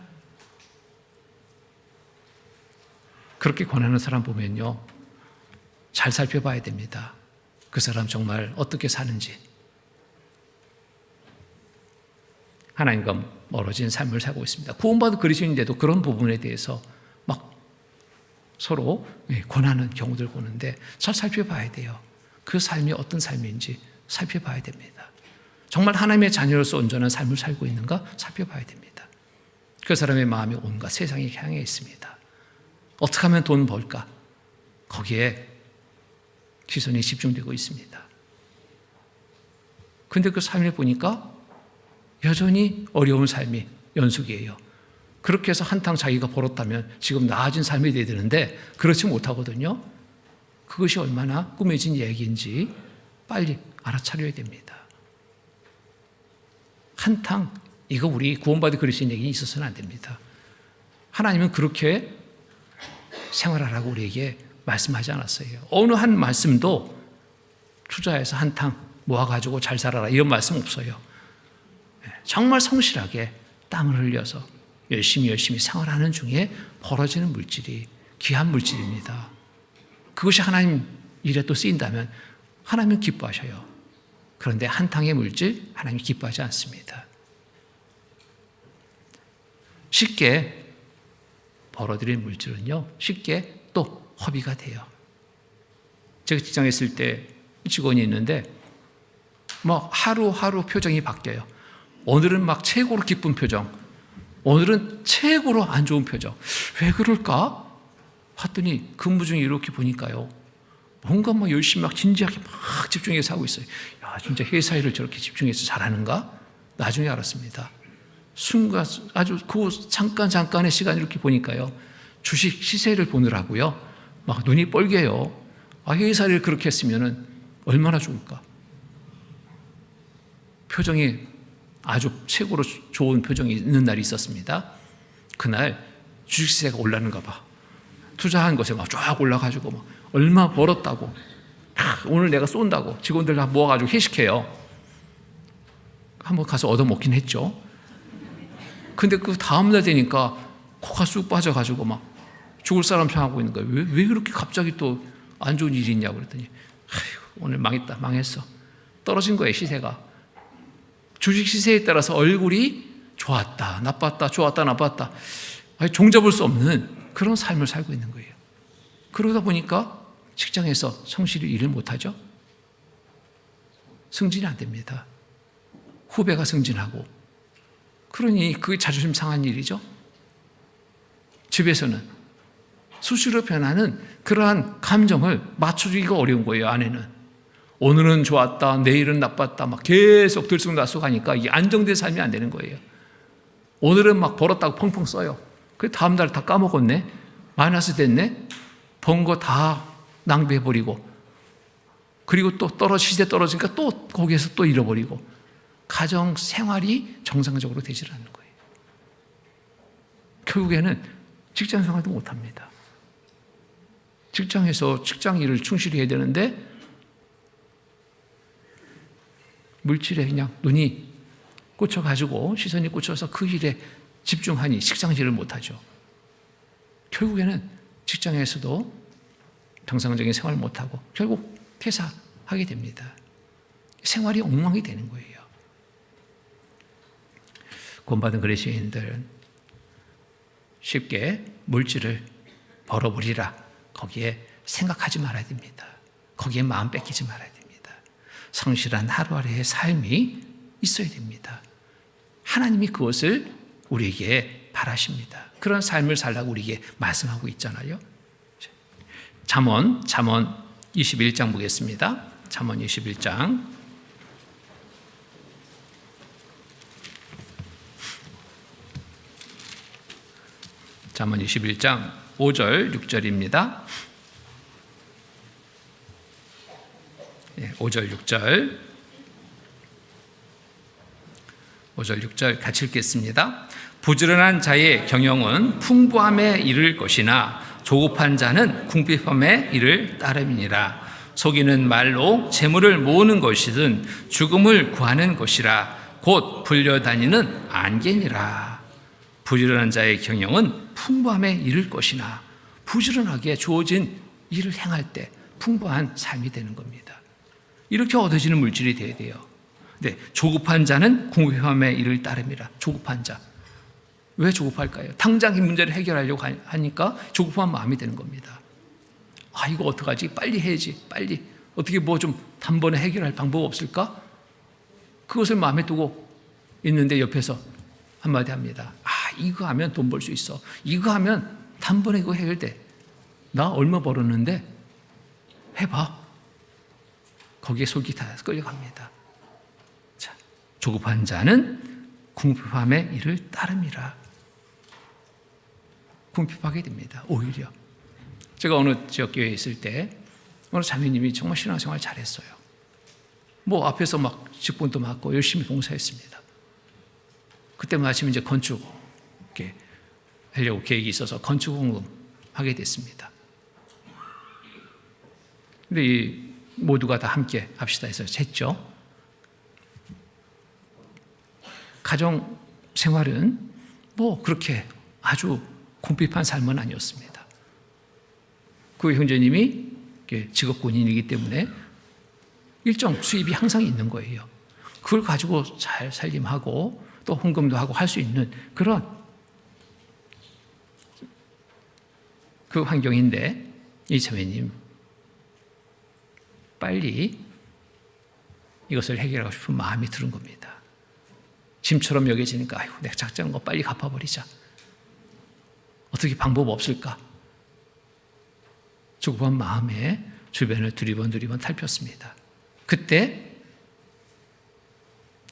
그렇게 권하는 사람 보면요, 잘 살펴봐야 됩니다. 그 사람 정말 어떻게 사는지. 하나님과 멀어진 삶을 살고 있습니다. 구원받은 그리스도인인데도 그런 부분에 대해서 막 서로 권하는 경우들 보는데 잘 살펴봐야 돼요. 그 삶이 어떤 삶인지 살펴봐야 됩니다. 정말 하나님의 자녀로서 온전한 삶을 살고 있는가 살펴봐야 됩니다. 그 사람의 마음이 온갖 세상에 향해 있습니다. 어떻게 하면 돈 벌까? 거기에 시선이 집중되고 있습니다. 근데 그 삶을 보니까 여전히 어려운 삶이 연속이에요. 그렇게 해서 한탕 자기가 벌었다면 지금 나아진 삶이 돼야 되는데 그렇지 못하거든요. 그것이 얼마나 꾸며진 얘기인지 빨리 알아차려야 됩니다. 한탕, 이거 우리 구원받은 그리스도인에게 있어서는 안 됩니다. 하나님은 그렇게 생활하라고 우리에게 말씀하지 않았어요. 어느 한 말씀도 투자해서 한탕 모아가지고 잘 살아라 이런 말씀 없어요. 정말 성실하게 땀을 흘려서 열심히 생활하는 중에 벌어지는 물질이 귀한 물질입니다. 그것이 하나님 일에 또 쓰인다면 하나님은 기뻐하셔요. 그런데 한탕의 물질 하나님이 기뻐하지 않습니다. 쉽게 벌어들인 물질은요, 쉽게 또 허비가 돼요. 제가 직장에 있을 때 직원이 있는데 뭐 하루하루 표정이 바뀌어요. 오늘은 막 최고로 기쁜 표정, 오늘은 최고로 안 좋은 표정. 왜 그럴까? 봤더니 근무 중에 이렇게 보니까요, 뭔가 막 열심히 막 진지하게 막 집중해서 하고 있어요. 야, 진짜 회사 일을 저렇게 집중해서 잘하는가? 나중에 알았습니다. 순간 아주 그 잠깐의 시간 이렇게 보니까요, 주식 시세를 보느라고요, 막 눈이 뻘개요. 아, 회사 일을 그렇게 했으면은 얼마나 좋을까? 표정이 아주 최고로 좋은 표정이 있는 날이 있었습니다. 그날 주식시세가 올라는가 봐. 투자한 것에 막 쫙 올라가지고 막 얼마 벌었다고, 오늘 내가 쏜다고 직원들 다 모아가지고 회식해요. 한번 가서 얻어먹긴 했죠. 근데 그 다음날 되니까 코가 쑥 빠져가지고 막 죽을 사람 평하고 있는 거예요. 왜 그렇게 갑자기 또 안 좋은 일이 있냐고 그랬더니, 오늘 망했다, 망했어. 떨어진 거예요, 시세가. 주식 시세에 따라서 얼굴이 좋았다, 나빴다, 좋았다, 나빴다. 종잡을 수 없는 그런 삶을 살고 있는 거예요. 그러다 보니까 직장에서 성실히 일을 못하죠. 승진이 안 됩니다. 후배가 승진하고. 그러니 그게 자존심 상한 일이죠. 집에서는 수시로 변하는 그러한 감정을 맞춰주기가 어려운 거예요, 아내는. 오늘은 좋았다, 내일은 나빴다, 막 계속 들쑥날쑥하니까 이 안정된 삶이 안 되는 거예요. 오늘은 막 벌었다고 펑펑 써요. 그 다음 날 다 까먹었네, 마이너스 됐네, 번 거 다 낭비해버리고, 그리고 또 시세 떨어지니까 또 거기에서 또 잃어버리고, 가정 생활이 정상적으로 되질 않는 거예요. 결국에는 직장 생활도 못합니다. 직장에서 직장 일을 충실히 해야 되는데 물질에 그냥 눈이 꽂혀가지고 시선이 꽂혀서 그 일에 집중하니 직장일을 못하죠. 결국에는 직장에서도 정상적인 생활을 못하고 결국 퇴사하게 됩니다. 생활이 엉망이 되는 거예요. 구원받은 그리스도인들은 쉽게 물질을 벌어버리라, 거기에 생각하지 말아야 됩니다. 거기에 마음 뺏기지 말아야 됩니다. 성실한 하루하루의 삶이 있어야 됩니다. 하나님이 그것을 우리에게 바라십니다. 그런 삶을 살라고 우리에게 말씀하고 있잖아요. 잠언 21장 보겠습니다. 잠언 21장. 잠언 21장 5절 6절입니다. 5절 6절 5절 6절 같이 읽겠습니다. 부지런한 자의 경영은 풍부함에 이를 것이나 조급한 자는 궁핍함에 이를 따름이니라. 속이는 말로 재물을 모으는 것이든 죽음을 구하는 것이라. 곧 불려다니는 안개니라. 부지런한 자의 경영은 풍부함에 이를 것이나, 부지런하게 주어진 일을 행할 때 풍부한 삶이 되는 겁니다. 이렇게 얻어지는 물질이 되어야 돼요. 네, 조급한 자는 궁핍함에 이를 따름이라. 조급한 자. 왜 조급할까요? 당장 이 문제를 해결하려고 하니까 조급한 마음이 되는 겁니다. 아, 이거 어떡하지? 빨리 해야지. 빨리. 어떻게 뭐 좀 단번에 해결할 방법 없을까? 그것을 마음에 두고 있는데 옆에서 한마디 합니다. 아, 이거 하면 돈 벌 수 있어. 이거 하면 단번에 이거 해결돼. 나 얼마 벌었는데 해봐. 거기에 솔깃해서 끌려갑니다. 자, 조급한 자는 궁핍함에 이를 따름이라. 궁핍하게 됩니다. 오히려 제가 어느 지역교회에 있을 때 어느 자매님이 정말 신앙생활 잘했어요. 뭐 앞에서 막 직분도 맡고 열심히 봉사했습니다. 그때 마침 이제 건축 이렇게 하려고 계획이 있어서 건축 공급하게 됐습니다. 근데 이 모두가 다 함께 합시다 해서 했죠. 가정 생활은 뭐 그렇게 아주 궁핍한 삶은 아니었습니다. 그 형제님이 직업 군인이기 때문에 일정 수입이 항상 있는 거예요. 그걸 가지고 잘 살림하고 또 헌금도 하고 할 수 있는 그런 그 환경인데, 이 자매님 빨리 이것을 해결하고 싶은 마음이 드는 겁니다. 짐처럼 여겨지니까 아이고, 내가 작정한 거 빨리 갚아버리자. 어떻게 방법 없을까? 조급한 마음에 주변을 두리번 살폈습니다. 그때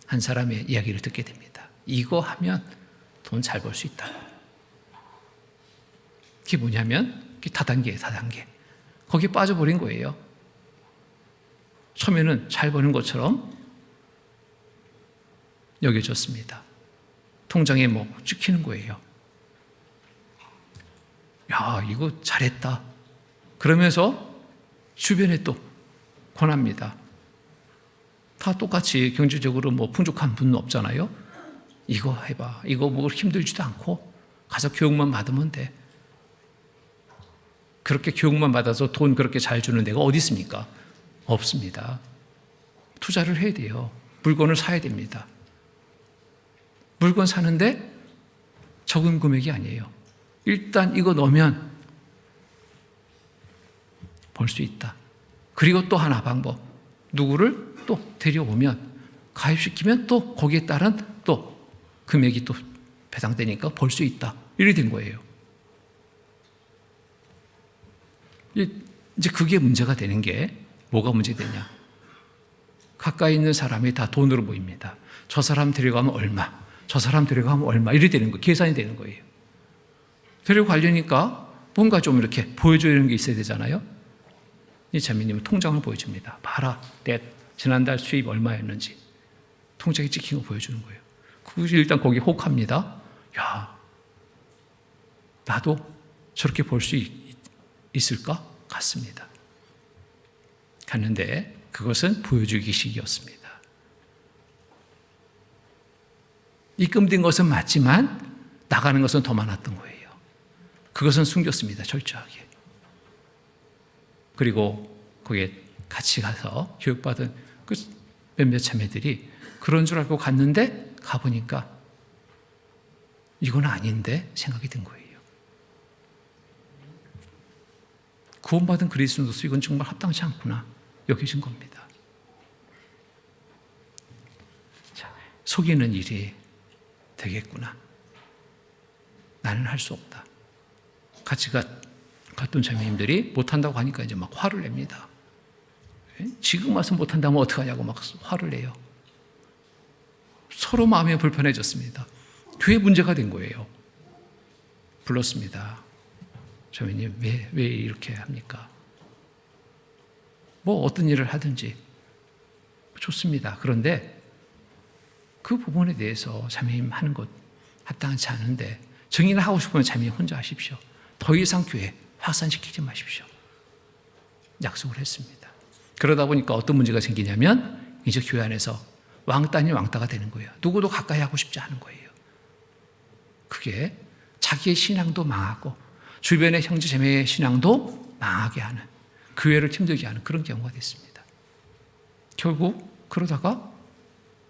한 사람의 이야기를 듣게 됩니다. 이거 하면 돈 잘 벌 수 있다. 그게 뭐냐면 다단계예요. 다단계. 거기에 빠져버린 거예요. 처음에는 잘 버는 것처럼 여겨졌습니다. 통장에 뭐 찍히는 거예요. 야, 이거 잘했다. 그러면서 주변에 또 권합니다. 다 똑같이 경제적으로 뭐 풍족한 분은 없잖아요. 이거 해봐. 이거 뭐 힘들지도 않고 가서 교육만 받으면 돼. 그렇게 교육만 받아서 돈 그렇게 잘 주는 데가 어디 있습니까? 없습니다. 투자를 해야 돼요. 물건을 사야 됩니다. 물건 사는데 적은 금액이 아니에요. 일단 이거 넣으면 벌 수 있다. 그리고 또 하나 방법. 누구를 또 데려오면, 가입시키면 또 거기에 따른 또 금액이 또 배당되니까 벌 수 있다. 이렇게 된 거예요. 이제 그게 문제가 되는 게 뭐가 문제되냐. 가까이 있는 사람이 다 돈으로 보입니다. 저 사람 데려가면 얼마, 저 사람 데려가면 얼마, 이렇게 되는 거예요. 계산이 되는 거예요. 데려가려니까 뭔가 좀 이렇게 보여줘야 하는 게 있어야 되잖아요. 이 자매님은 통장을 보여줍니다. 봐라, 내 지난달 수입 얼마였는지 통장에 찍힌 거 보여주는 거예요. 그것이 일단 거기 혹합니다. 야, 나도 저렇게 볼 수 있을까? 같습니다. 갔는데 그것은 보여주기식이었습니다. 입금된 것은 맞지만 나가는 것은 더 많았던 거예요. 그것은 숨겼습니다. 철저하게. 그리고 거기에 같이 가서 교육받은 그 몇몇 자매들이 그런 줄 알고 갔는데 가보니까 이건 아닌데 생각이 든 거예요. 구원받은 그리스도인으로서 이건 정말 합당치 않구나 여겨진 겁니다. 자, 속이는 일이 되겠구나. 나는 할 수 없다. 같이 갔던 자매님들이 못한다고 하니까 이제 막 화를 냅니다. 지금 와서 못한다면 어떡하냐고 막 화를 내요. 서로 마음이 불편해졌습니다. 교회 문제가 된 거예요. 불렀습니다. 자매님, 왜 이렇게 합니까? 뭐 어떤 일을 하든지 좋습니다. 그런데 그 부분에 대해서 자매님 하는 것 합당하지 않은데 정의를 하고 싶으면 자매님 혼자 하십시오. 더 이상 교회 확산시키지 마십시오. 약속을 했습니다. 그러다 보니까 어떤 문제가 생기냐면 이제 교회 안에서 왕따니 왕따가 되는 거예요. 누구도 가까이 하고 싶지 않은 거예요. 그게 자기의 신앙도 망하고 주변의 형제 자매의 신앙도 망하게 하는, 교회를 힘들게 하는 그런 경우가 됐습니다. 결국 그러다가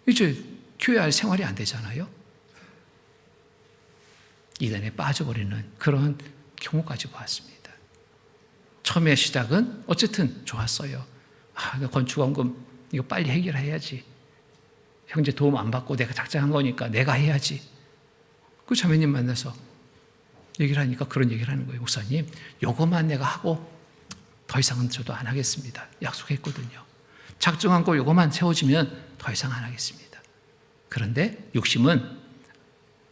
이제 교회 안에 생활이 안 되잖아요. 이단에 빠져버리는 그런 경우까지 보았습니다. 처음에 시작은 어쨌든 좋았어요. 건축원금 이거 빨리 해결해야지. 형제 도움 안 받고 내가 작정한 거니까 내가 해야지. 그 자매님 만나서 얘기를 하니까 그런 얘기를 하는 거예요. 목사님, 요거만 내가 하고 더 이상은 저도 안 하겠습니다. 약속했거든요. 작정한 거 요거만 채워지면 더 이상 안 하겠습니다. 그런데 욕심은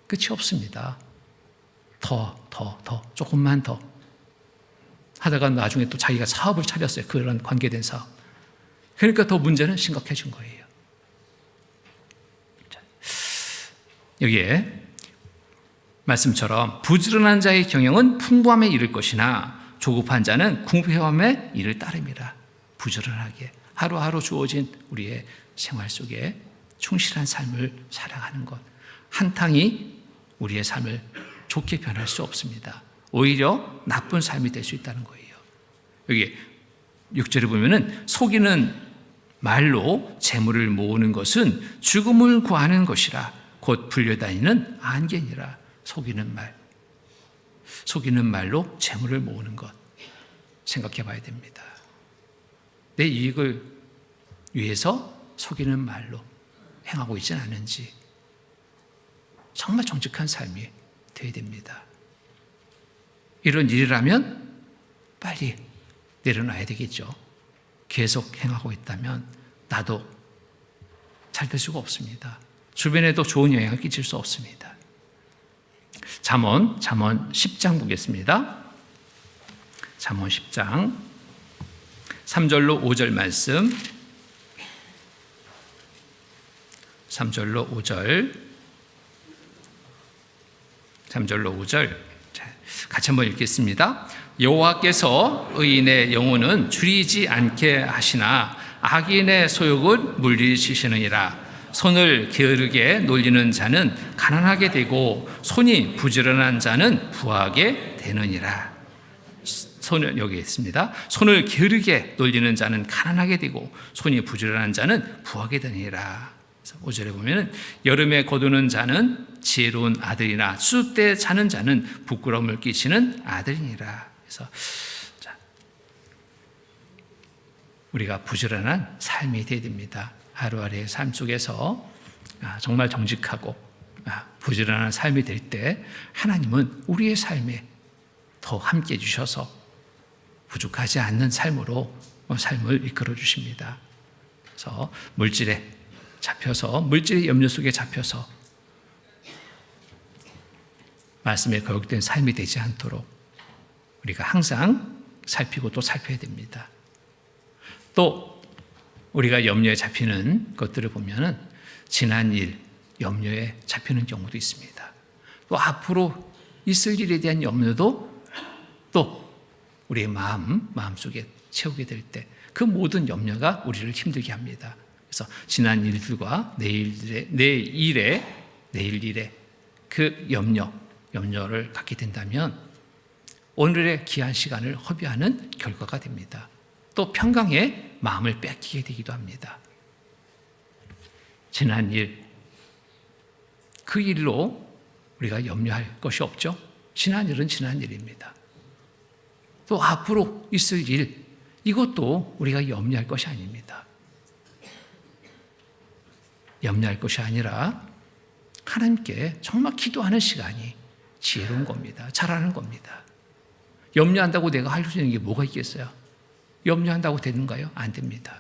끝이 없습니다. 더, 조금만 더 하다가 나중에 또 자기가 사업을 차렸어요. 그런 관계된 사업. 그러니까 더 문제는 심각해진 거예요. 여기에 말씀처럼 부지런한 자의 경영은 풍부함에 이를 것이나 조급한 자는 궁핍함에 이를 따름이라. 부지런하게 하루하루 주어진 우리의 생활 속에 충실한 삶을 살아가는 것, 한탕이 우리의 삶을 좋게 변할 수 없습니다. 오히려 나쁜 삶이 될 수 있다는 거예요. 여기 6절에 보면은 속이는 말로 재물을 모으는 것은 죽음을 구하는 것이라 곧 불려다니는 안개니라. 속이는 말로 재물을 모으는 것 생각해 봐야 됩니다. 내 이익을 위해서 속이는 말로 행하고 있지는 않은지 정말 정직한 삶이 되어야 됩니다. 이런 일이라면 빨리 내려놔야 되겠죠. 계속 행하고 있다면 나도 잘 될 수가 없습니다. 주변에도 좋은 영향을 끼칠 수 없습니다. 잠언 10장 보겠습니다. 잠언 10장 3절로 5절 말씀. 3절로 5절 같이 한번 읽겠습니다. 여호와께서 의인의 영혼은 줄이지 않게 하시나 악인의 소욕은 물리치시느니라. 손을 게으르게 놀리는 자는 가난하게 되고 손이 부지런한 자는 부하게 되느니라. 손을 여기 있습니다. 손을 게으르게 놀리는 자는 가난하게 되고 손이 부지런한 자는 부하게 되느니라. 5절에 보면 여름에 거두는 자는 지혜로운 아들이나 추수 때 자는 자는 부끄러움을 끼치는 아들이니라. 그래서 우리가 부지런한 삶이 되어야 됩니다. 하루하루의 삶 속에서 정말 정직하고 부지런한 삶이 될 때 하나님은 우리의 삶에 더 함께 해주셔서 부족하지 않는 삶으로 삶을 이끌어 주십니다. 그래서 물질의 염려 속에 잡혀서 말씀에 거역된 삶이 되지 않도록 우리가 항상 살피고 또 살펴야 됩니다. 또 우리가 염려에 잡히는 것들을 보면은 지난 일 염려에 잡히는 경우도 있습니다. 또 앞으로 있을 일에 대한 염려도 또 우리의 마음속에 채우게 될 때 그 모든 염려가 우리를 힘들게 합니다. 그래서 지난 일들과 내 일에 내일 일에 그 염려를 갖게 된다면 오늘의 귀한 시간을 허비하는 결과가 됩니다. 또 평강의 마음을 뺏기게 되기도 합니다. 지난 일, 그 일로 우리가 염려할 것이 없죠. 지난 일은 지난 일입니다. 또 앞으로 있을 일, 이것도 우리가 염려할 것이 아닙니다. 염려할 것이 아니라 하나님께 정말 기도하는 시간이 지혜로운 겁니다. 잘하는 겁니다. 염려한다고 내가 할 수 있는 게 뭐가 있겠어요? 염려한다고 되는가요? 안 됩니다.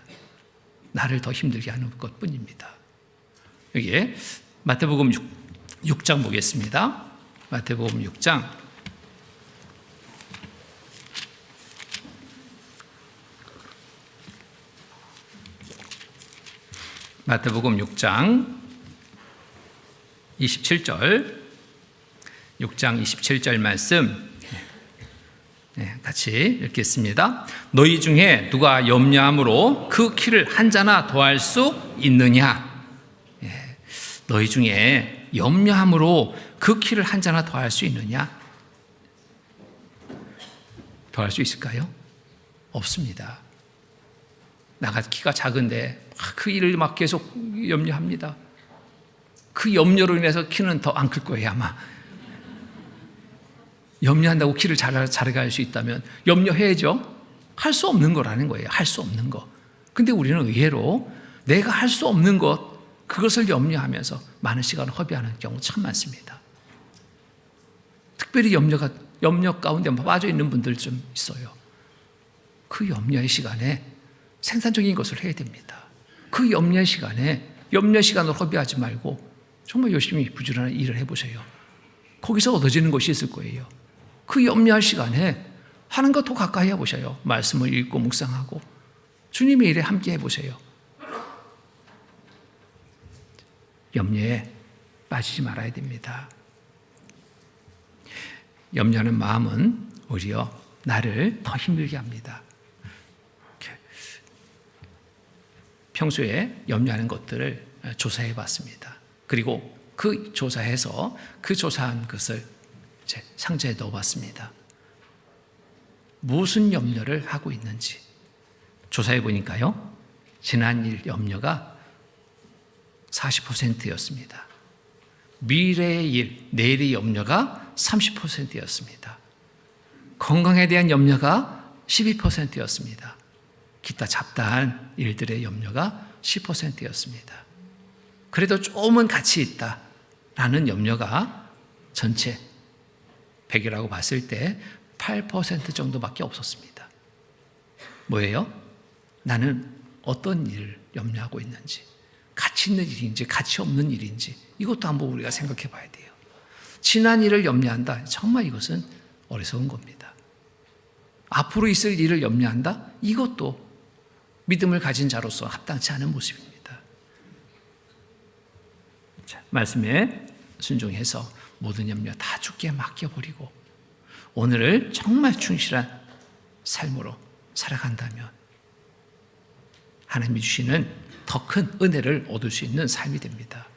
나를 더 힘들게 하는 것뿐입니다. 여기에 마태복음 6장 보겠습니다. 마태복음 6장 마태복음 6장 27절 6장 27절 말씀 같이 읽겠습니다. 너희 중에 누가 염려함으로 그 키를 한 자나 더할 수 있느냐? 너희 중에 염려함으로 그 키를 한 자나 더할 수 있느냐? 더할 수 있을까요? 없습니다. 나가 키가 작은데 그 일을 막 계속 염려합니다. 그 염려로 인해서 키는 더 안 클 거예요, 아마. 염려한다고 키를 자라갈 수 있다면 염려해야죠. 할 수 없는 거라는 거예요. 할 수 없는 거. 근데 우리는 의외로 내가 할 수 없는 것, 그것을 염려하면서 많은 시간을 허비하는 경우 참 많습니다. 특별히 염려 가운데 빠져 있는 분들 좀 있어요. 그 염려의 시간에 생산적인 것을 해야 됩니다. 그 염려의 시간에 염려 시간을 허비하지 말고 정말 열심히 부지런한 일을 해보세요. 거기서 얻어지는 것이 있을 거예요. 그 염려할 시간에 하나님과 더 가까이 해보세요. 말씀을 읽고 묵상하고 주님의 일에 함께 해보세요. 염려에 빠지지 말아야 됩니다. 염려하는 마음은 오히려 나를 더 힘들게 합니다. 평소에 염려하는 것들을 조사해 봤습니다. 그리고 그 조사해서 그 조사한 것을 제 상자에 넣어 봤습니다. 무슨 염려를 하고 있는지 조사해 보니까요, 지난 일 염려가 40%였습니다. 미래의 일, 내일의 염려가 30%였습니다. 건강에 대한 염려가 12%였습니다. 기타 잡다한 일들의 염려가 10%였습니다. 그래도 조금은 가치 있다라는 염려가 전체 100이라고 봤을 때 8% 정도밖에 없었습니다. 뭐예요? 나는 어떤 일을 염려하고 있는지, 가치 있는 일인지 가치 없는 일인지 이것도 한번 우리가 생각해 봐야 돼요. 지난 일을 염려한다? 정말 이것은 어리석은 겁니다. 앞으로 있을 일을 염려한다? 이것도 믿음을 가진 자로서 합당치 않은 모습입니다. 자, 말씀에 순종해서 모든 염려 다 주께 맡겨버리고 오늘을 정말 충실한 삶으로 살아간다면 하나님이 주시는 더 큰 은혜를 얻을 수 있는 삶이 됩니다.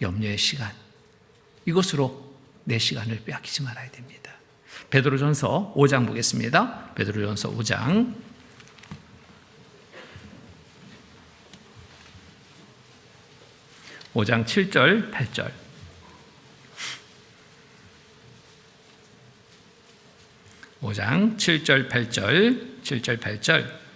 염려의 시간, 이것으로 내 시간을 빼앗기지 말아야 됩니다. 베드로전서 5장 보겠습니다. 베드로전서 5장 7절 8절. 5장 7절 8절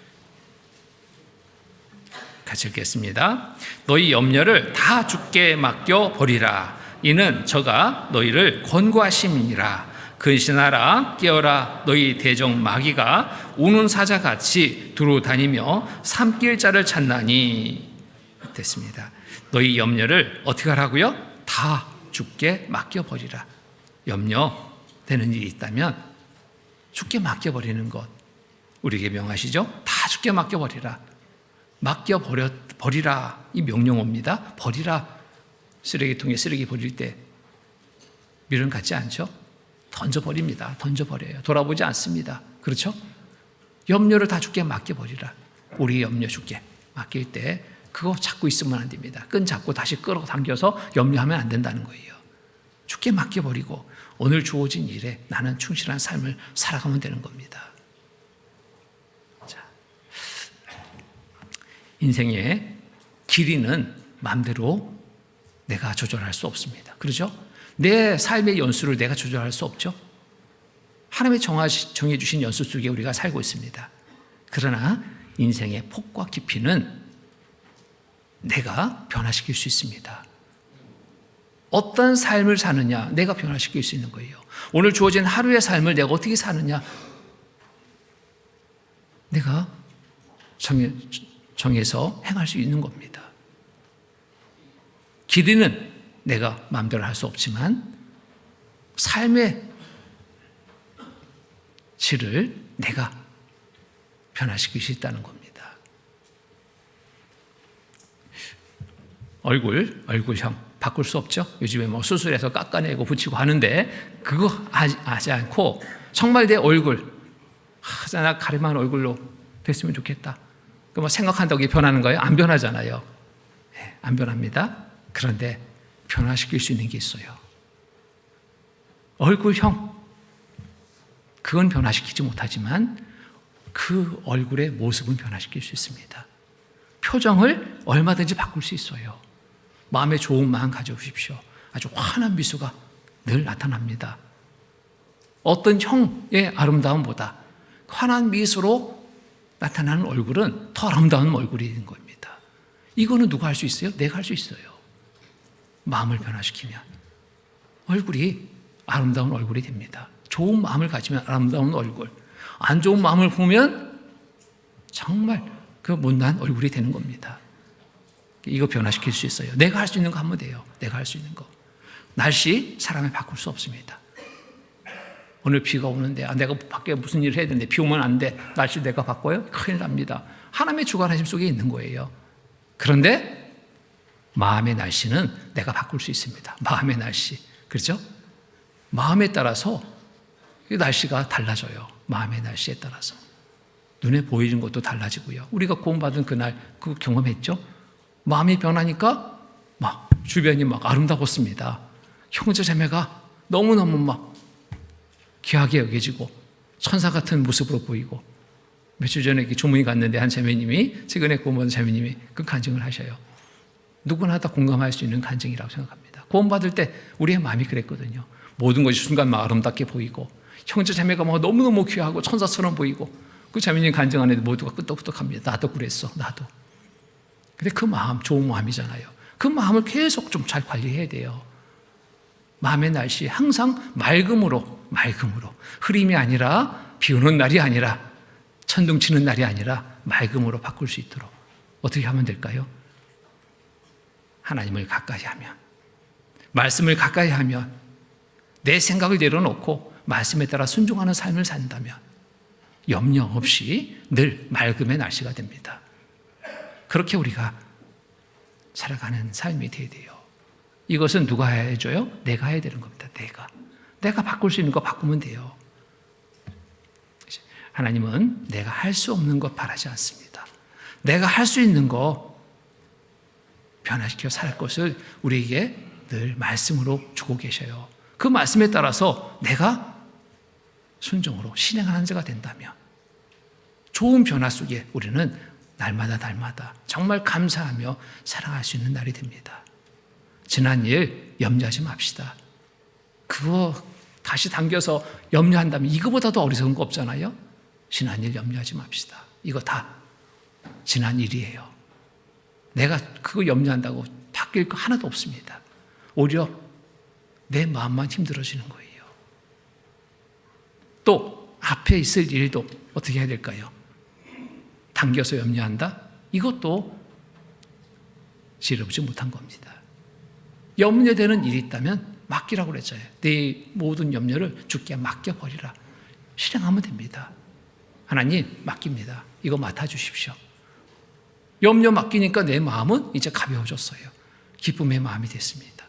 같이 읽겠습니다. 너희 염려를 다 주께 맡겨 버리라. 이는 저가 너희를 권고하심이니라. 근신하라, 깨어라. 너희 대적 마귀가 우는 사자같이 두루 다니며 삼킬 자를 찾나니. 됐습니다. 너희 염려를 어떻게 하라고요? 다 주께 맡겨 버리라. 염려되는 일이 있다면 주께 맡겨 버리는 것 우리에게 명하시죠? 다 주께 맡겨 버리라. 맡겨 버리라. 이 명령어입니다. 버리라. 쓰레기통에 쓰레기 버릴 때 미련 갖지 않죠? 던져버립니다. 던져버려요. 돌아보지 않습니다. 그렇죠? 염려를 다 주께 맡겨버리라. 우리의 염려 주께 맡길 때 그거 잡고 있으면 안 됩니다. 끈 잡고 다시 끌어당겨서 염려하면 안 된다는 거예요. 주께 맡겨버리고 오늘 주어진 일에 나는 충실한 삶을 살아가면 되는 겁니다. 자, 인생의 길이는 마음대로 내가 조절할 수 없습니다. 그렇죠? 내 삶의 연수를 내가 조절할 수 없죠. 하나님이 정해 주신 연수 속에 우리가 살고 있습니다. 그러나 인생의 폭과 깊이는 내가 변화시킬 수 있습니다. 어떤 삶을 사느냐, 내가 변화시킬 수 있는 거예요. 오늘 주어진 하루의 삶을 내가 어떻게 사느냐, 내가 정해서 행할 수 있는 겁니다. 길이는 내가 마음대로 할 수 없지만 삶의 질을 내가 변화시킬 수 있다는 겁니다. 얼굴형 바꿀 수 없죠. 요즘에 뭐 수술해서 깎아내고 붙이고 하는데 그거 하지 않고 정말 내 얼굴, 나 가림한 얼굴로 됐으면 좋겠다. 그 뭐 생각한다고 변하는 거예요? 안 변하잖아요. 네, 안 변합니다. 그런데 변화시킬 수 있는 게 있어요. 얼굴형, 그건 변화시키지 못하지만 그 얼굴의 모습은 변화시킬 수 있습니다. 표정을 얼마든지 바꿀 수 있어요. 마음에 좋은 마음 가져오십시오. 아주 환한 미소가 늘 나타납니다. 어떤 형의 아름다움보다 환한 미소로 나타나는 얼굴은 더 아름다운 얼굴이 되는 겁니다. 이거는 누가 할 수 있어요? 내가 할 수 있어요. 마음을 변화시키면 얼굴이 아름다운 얼굴이 됩니다. 좋은 마음을 가지면 아름다운 얼굴, 안 좋은 마음을 보면 정말 그 못난 얼굴이 되는 겁니다. 이거 변화시킬 수 있어요. 내가 할 수 있는 거 하면 돼요. 내가 할 수 있는 거. 날씨 사람을 바꿀 수 없습니다. 오늘 비가 오는데 내가 밖에 무슨 일을 해야 되는데 비 오면 안 돼. 날씨 내가 바꿔요? 큰일 납니다. 하나님의 주관하심 속에 있는 거예요. 그런데 마음의 날씨는 내가 바꿀 수 있습니다. 마음의 날씨. 그렇죠? 마음에 따라서 날씨가 달라져요. 마음의 날씨에 따라서. 눈에 보이는 것도 달라지고요. 우리가 구원받은 그날 그 경험했죠? 마음이 변하니까 막 주변이 막 아름다웠습니다. 형제 자매가 너무너무 막 귀하게 여겨지고 천사 같은 모습으로 보이고, 며칠 전에 조문이 갔는데 한 자매님이, 최근에 구원받은 자매님이 그 간증을 하셔요. 누구나 다 공감할 수 있는 간증이라고 생각합니다. 구원받을 때 우리의 마음이 그랬거든요. 모든 것이 순간 막 아름답게 보이고 형제 자매가 막 너무너무 귀하고 천사처럼 보이고, 그 자매님 간증 안에도 모두가 끄떡끄떡합니다. 나도 그랬어, 나도. 근데 그 마음 좋은 마음이잖아요. 그 마음을 계속 좀 잘 관리해야 돼요. 마음의 날씨 항상 맑음으로 흐림이 아니라 비 오는 날이 아니라 천둥 치는 날이 아니라 맑음으로 바꿀 수 있도록 어떻게 하면 될까요? 하나님을 가까이 하면, 말씀을 가까이 하면, 내 생각을 내려놓고 말씀에 따라 순종하는 삶을 산다면 염려 없이 늘 맑음의 날씨가 됩니다. 그렇게 우리가 살아가는 삶이 되어야 돼요. 이것은 누가 해줘요? 내가 해야 되는 겁니다. 내가 바꿀 수 있는 거 바꾸면 돼요. 하나님은 내가 할 수 없는 것 바라지 않습니다. 내가 할 수 있는 거 변화시켜 살 것을 우리에게 늘 말씀으로 주고 계셔요. 그 말씀에 따라서 내가 순종으로 실행하는 자가 된다면 좋은 변화 속에 우리는 날마다 정말 감사하며 살아갈 수 있는 날이 됩니다. 지난 일 염려하지 맙시다. 그거 다시 당겨서 염려한다면 이거보다도 어리석은 거 없잖아요. 지난 일 염려하지 맙시다. 이거 다 지난 일이에요. 내가 그거 염려한다고 바뀔 거 하나도 없습니다. 오히려 내 마음만 힘들어지는 거예요. 또 앞에 있을 일도 어떻게 해야 될까요? 당겨서 염려한다? 이것도 지혜롭지 못한 겁니다. 염려되는 일이 있다면 맡기라고 그랬잖아요. 내 모든 염려를 주께 맡겨버리라. 실행하면 됩니다. 하나님 맡깁니다. 이거 맡아주십시오. 염려 맡기니까 내 마음은 이제 가벼워졌어요. 기쁨의 마음이 됐습니다.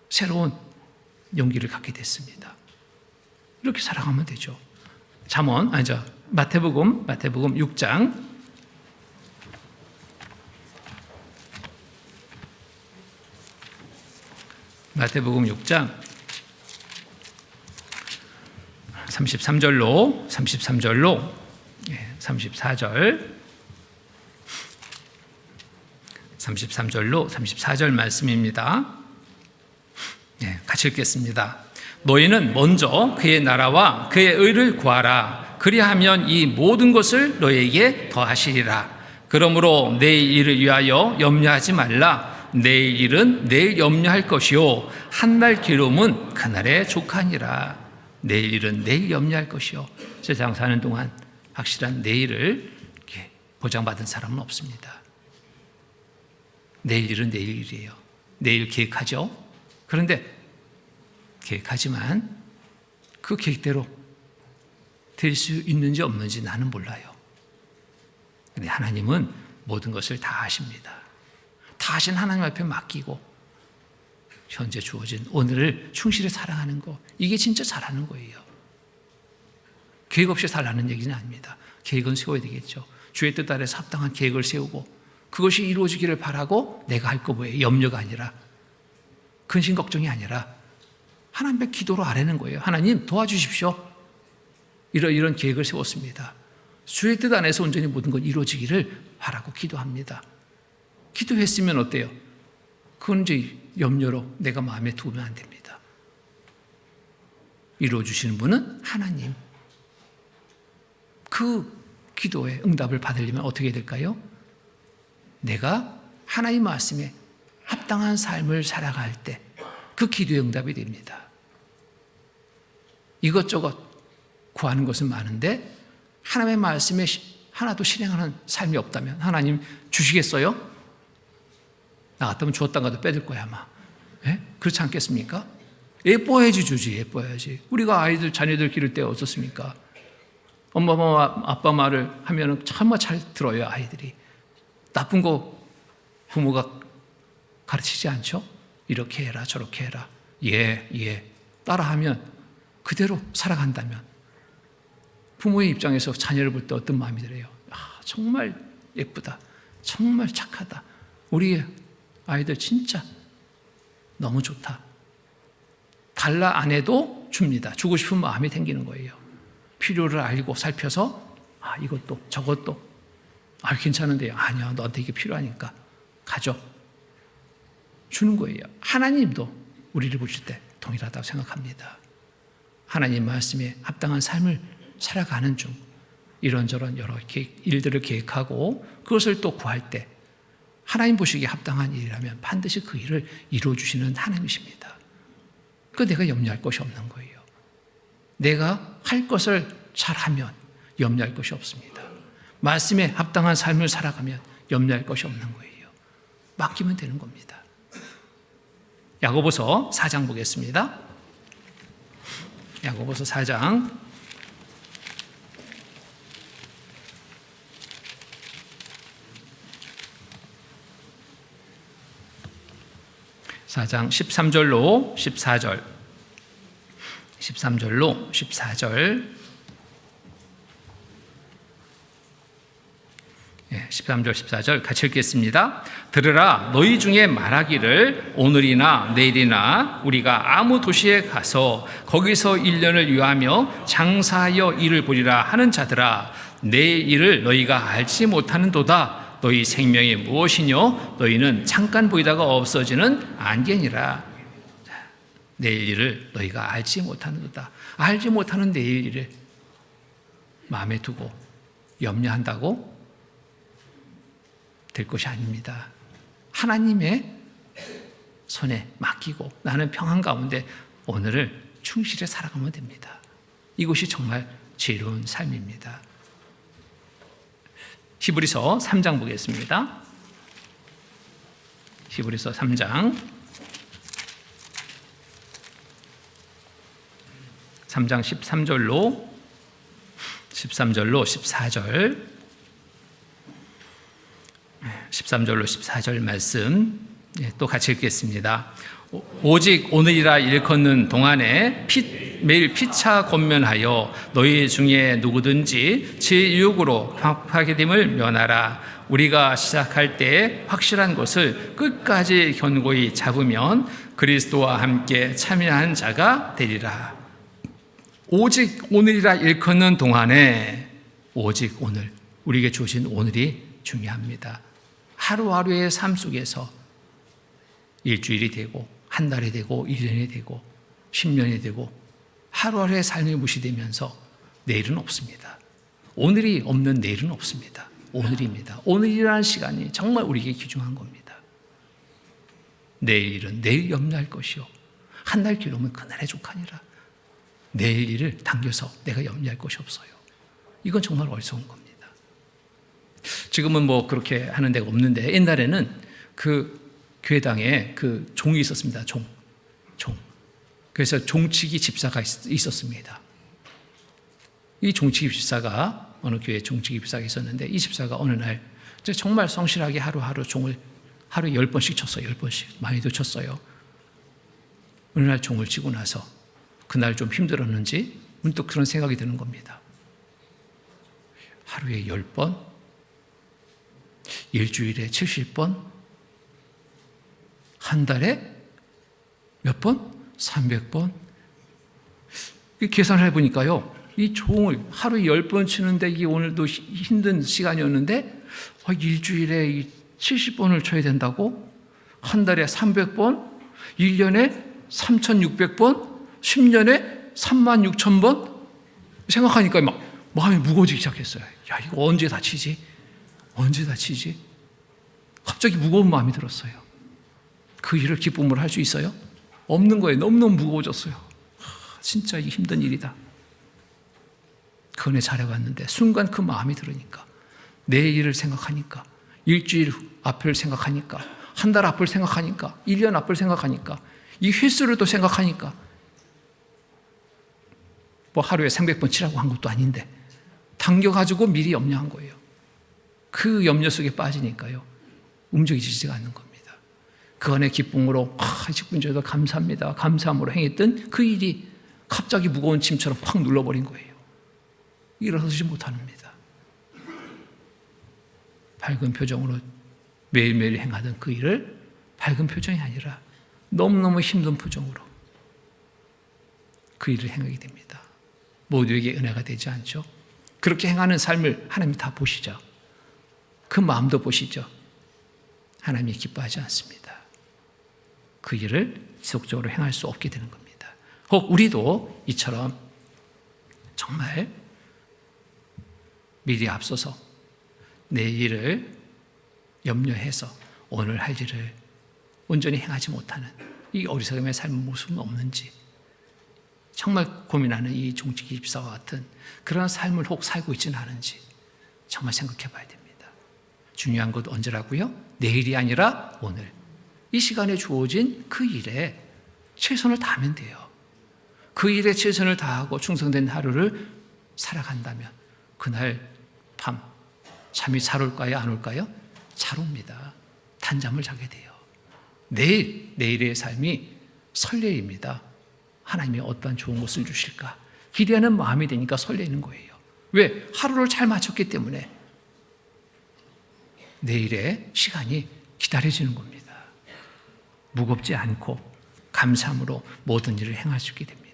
새로운 용기를 갖게 됐습니다. 이렇게 살아가면 되죠. 마태복음 6장 마태복음 6장 33절로 34절 33절로 34절 말씀입니다. 같이 읽겠습니다. 너희는 먼저 그의 나라와 그의 의를 구하라. 그리하면 이 모든 것을 너희에게 더하시리라. 그러므로 내일 일을 위하여 염려하지 말라. 내일 일은 내일 염려할 것이요 한 날 괴로움은 그날에 족하니라. 내일 일은 내일 염려할 것이요. 세상 사는 동안 확실한 내일을 보장받은 사람은 없습니다. 내일 일은 내일 일이에요. 내일 계획하죠. 그런데 계획하지만 그 계획대로 될 수 있는지 없는지 나는 몰라요. 그런데 하나님은 모든 것을 다 아십니다. 다 아신 하나님 앞에 맡기고 현재 주어진 오늘을 충실히 살아가는 거, 이게 진짜 잘하는 거예요. 계획 없이 살라는 얘기는 아닙니다. 계획은 세워야 되겠죠. 주의 뜻 아래서 합당한 계획을 세우고 그것이 이루어지기를 바라고 내가 할 거 뭐예요? 염려가 아니라, 근심 걱정이 아니라 하나님께 기도로 아뢰는 거예요. 하나님 도와주십시오. 이런 계획을 세웠습니다. 주의 뜻 안에서 온전히 모든 것 이루어지기를 바라고 기도합니다. 기도했으면 어때요? 그건 이제 염려로 내가 마음에 두면 안 됩니다. 이루어주시는 분은 하나님. 그 기도에 응답을 받으려면 어떻게 될까요? 내가 하나님 말씀에 합당한 삶을 살아갈 때 그 기도의 응답이 됩니다. 이것저것 구하는 것은 많은데 하나님의 말씀에 하나도 실행하는 삶이 없다면 하나님 주시겠어요? 나 같으면 주었다가도 빼들 거야 아마. 그렇지 않겠습니까? 예뻐야지 주지, 예뻐야지. 우리가 아이들 자녀들 기를 때 어떻습니까? 엄마 아빠 말을 하면 정말 잘 들어요. 아이들이 나쁜 거 부모가 가르치지 않죠? 이렇게 해라 저렇게 해라, 예 따라하면 그대로 살아간다면 부모의 입장에서 자녀를 볼 때 어떤 마음이 들어요? 정말 예쁘다, 정말 착하다, 우리 아이들 진짜 너무 좋다. 달라 안 해도 줍니다. 주고 싶은 마음이 생기는 거예요. 필요를 알고 살펴서 이것도 저것도 괜찮은데요. 아니야, 너한테 이게 필요하니까 가져. 주는 거예요. 하나님도 우리를 보실 때 동일하다고 생각합니다. 하나님 말씀에 합당한 삶을 살아가는 중 이런저런 여러 일들을 계획하고 그것을 또 구할 때 하나님 보시기에 합당한 일이라면 반드시 그 일을 이루어주시는 하나님이십니다. 그 내가 염려할 것이 없는 거예요. 내가 할 것을 잘하면 염려할 것이 없습니다. 말씀에 합당한 삶을 살아가면 염려할 것이 없는 거예요. 맡기면 되는 겁니다. 야고보서 4장 보겠습니다. 야고보서 4장 13절로 14절 13절로 14절 13절 14절 같이 읽겠습니다. 들으라, 너희 중에 말하기를 오늘이나 내일이나 우리가 아무 도시에 가서 거기서 1년을 유하며 장사하여 일을 보리라 하는 자들아, 내일 일을 너희가 알지 못하는도다. 너희 생명이 무엇이뇨? 너희는 잠깐 보이다가 없어지는 안개니라. 내일 일을 너희가 알지 못하는도다. 알지 못하는 내일 일을 마음에 두고 염려한다고 될 것이 아닙니다. 하나님의 손에 맡기고 나는 평안 가운데 오늘을 충실히 살아가면 됩니다. 이것이 정말 지혜로운 삶입니다. 히브리서 3장 보겠습니다. 히브리서 3장 13절로 14절 13절로 14절 말씀 또 같이 읽겠습니다. 오직 오늘이라 일컫는 동안에 매일 피차 권면하여 너희 중에 누구든지 제 유혹으로 파게 됨을 면하라. 우리가 시작할 때 확실한 것을 끝까지 견고히 잡으면 그리스도와 함께 참여한 자가 되리라. 오직 오늘이라 일컫는 동안에 오직 오늘, 우리에게 주신 오늘이 중요합니다. 하루하루의 삶 속에서 일주일이 되고 한 달이 되고 1년이 되고 10년이 되고 하루하루의 삶이 무시되면서 내일은 없습니다. 오늘이 없는 내일은 없습니다. 오늘입니다. 오늘이라는 시간이 정말 우리에게 귀중한 겁니다. 내일 일은 내일 염려할 것이요 한 달 기로면 그날의 족하니라. 내일 일을 당겨서 내가 염려할 것이 없어요. 이건 정말 어리석은 겁니다. 지금은 뭐 그렇게 하는 데가 없는데 옛날에는 그 교회당에 그 종이 있었습니다. 종. 그래서 종치기 집사가 있었습니다. 이 종치기 집사가 어느 교회에 종치기 집사가 있었는데 이 집사가 어느 날 정말 성실하게 하루하루 종을 하루에 10번씩 쳤어요. 10번씩. 많이도 쳤어요. 어느 날 종을 치고 나서 그날 좀 힘들었는지 문득 그런 생각이 드는 겁니다. 하루에 10번, 일주일에 70번, 한 달에 몇 번? 300번. 계산을 해보니까요, 이 종을 하루에 10번 치는데 이게 오늘도 힘든 시간이었는데 일주일에 70번을 쳐야 된다고? 한 달에 300번? 1년에 3,600번? 10년에 36,000번? 생각하니까 막 마음이 무거워지기 시작했어요. 야, 이거 언제 다 치지? 언제 다 치지? 갑자기 무거운 마음이 들었어요. 그 일을 기쁨으로 할 수 있어요? 없는 거예요. 너무너무 무거워졌어요. 진짜 이 힘든 일이다. 그 은혜 잘해봤는데 순간 그 마음이 들으니까 내 일을 생각하니까 일주일 앞을 생각하니까 한 달 앞을 생각하니까 1년 앞을 생각하니까 이 횟수를 또 생각하니까 뭐 하루에 300번 치라고 한 것도 아닌데 당겨가지고 미리 염려한 거예요. 그 염려 속에 빠지니까요 움직이지가 않는 겁니다. 그 안에 기쁨으로 직분자도 감사합니다. 감사함으로 행했던 그 일이 갑자기 무거운 짐처럼 팍 눌러버린 거예요. 일어서지 못합니다. 밝은 표정으로 매일매일 행하던 그 일을 밝은 표정이 아니라 너무너무 힘든 표정으로 그 일을 행하게 됩니다. 모두에게 은혜가 되지 않죠. 그렇게 행하는 삶을 하나님이 다 보시죠. 그 마음도 보시죠. 하나님이 기뻐하지 않습니다. 그 일을 지속적으로 행할 수 없게 되는 겁니다. 혹 우리도 이처럼 정말 미리 앞서서 내 일을 염려해서 오늘 할 일을 온전히 행하지 못하는 이 어리석음의 삶의 모습은 없는지 정말 고민하는 이 종치기 집사와 같은 그런 삶을 혹 살고 있지는 않은지 정말 생각해 봐야 됩니다. 중요한 것 언제라고요? 내일이 아니라 오늘. 이 시간에 주어진 그 일에 최선을 다하면 돼요. 그 일에 최선을 다하고 충성된 하루를 살아간다면 그날 밤 잠이 잘 올까요? 안 올까요? 잘 옵니다. 단잠을 자게 돼요. 내일의 삶이 설레입니다. 하나님이 어떠한 좋은 것을 주실까? 기대하는 마음이 되니까 설레는 거예요. 왜? 하루를 잘 마쳤기 때문에 내일의 시간이 기다려지는 겁니다. 무겁지 않고 감사함으로 모든 일을 행할 수 있게 됩니다.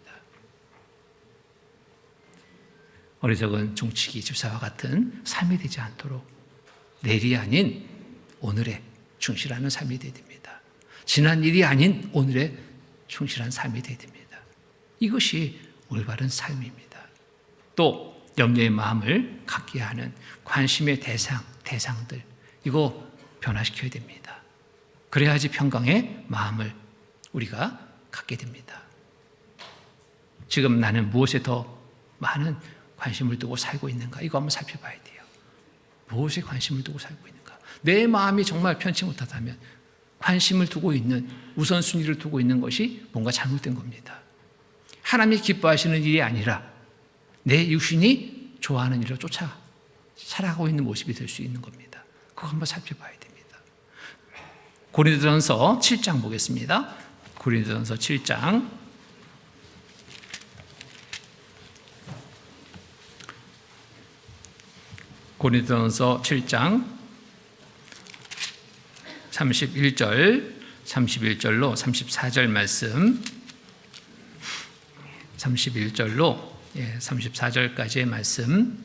어리석은 종치기 집사와 같은 삶이 되지 않도록 내일이 아닌 오늘에 충실하는 삶이 되어야 됩니다. 지난 일이 아닌 오늘에 충실한 삶이 되어야 됩니다. 이것이 올바른 삶입니다. 또 염려의 마음을 갖게 하는 관심의 대상들 이거 변화시켜야 됩니다. 그래야지 평강의 마음을 우리가 갖게 됩니다. 지금 나는 무엇에 더 많은 관심을 두고 살고 있는가? 이거 한번 살펴봐야 돼요. 무엇에 관심을 두고 살고 있는가? 내 마음이 정말 편치 못하다면 관심을 두고 있는, 우선순위를 두고 있는 것이 뭔가 잘못된 겁니다. 하나님이 기뻐하시는 일이 아니라 내 육신이 좋아하는 일을 쫓아 살아가고 있는 모습이 될 수 있는 겁니다. 그거 한번 살펴봐야 됩니다. 고린도전서 7장 보겠습니다. 고린도전서 7장 31절 31절로 34절 말씀, 31절로 34절까지의 말씀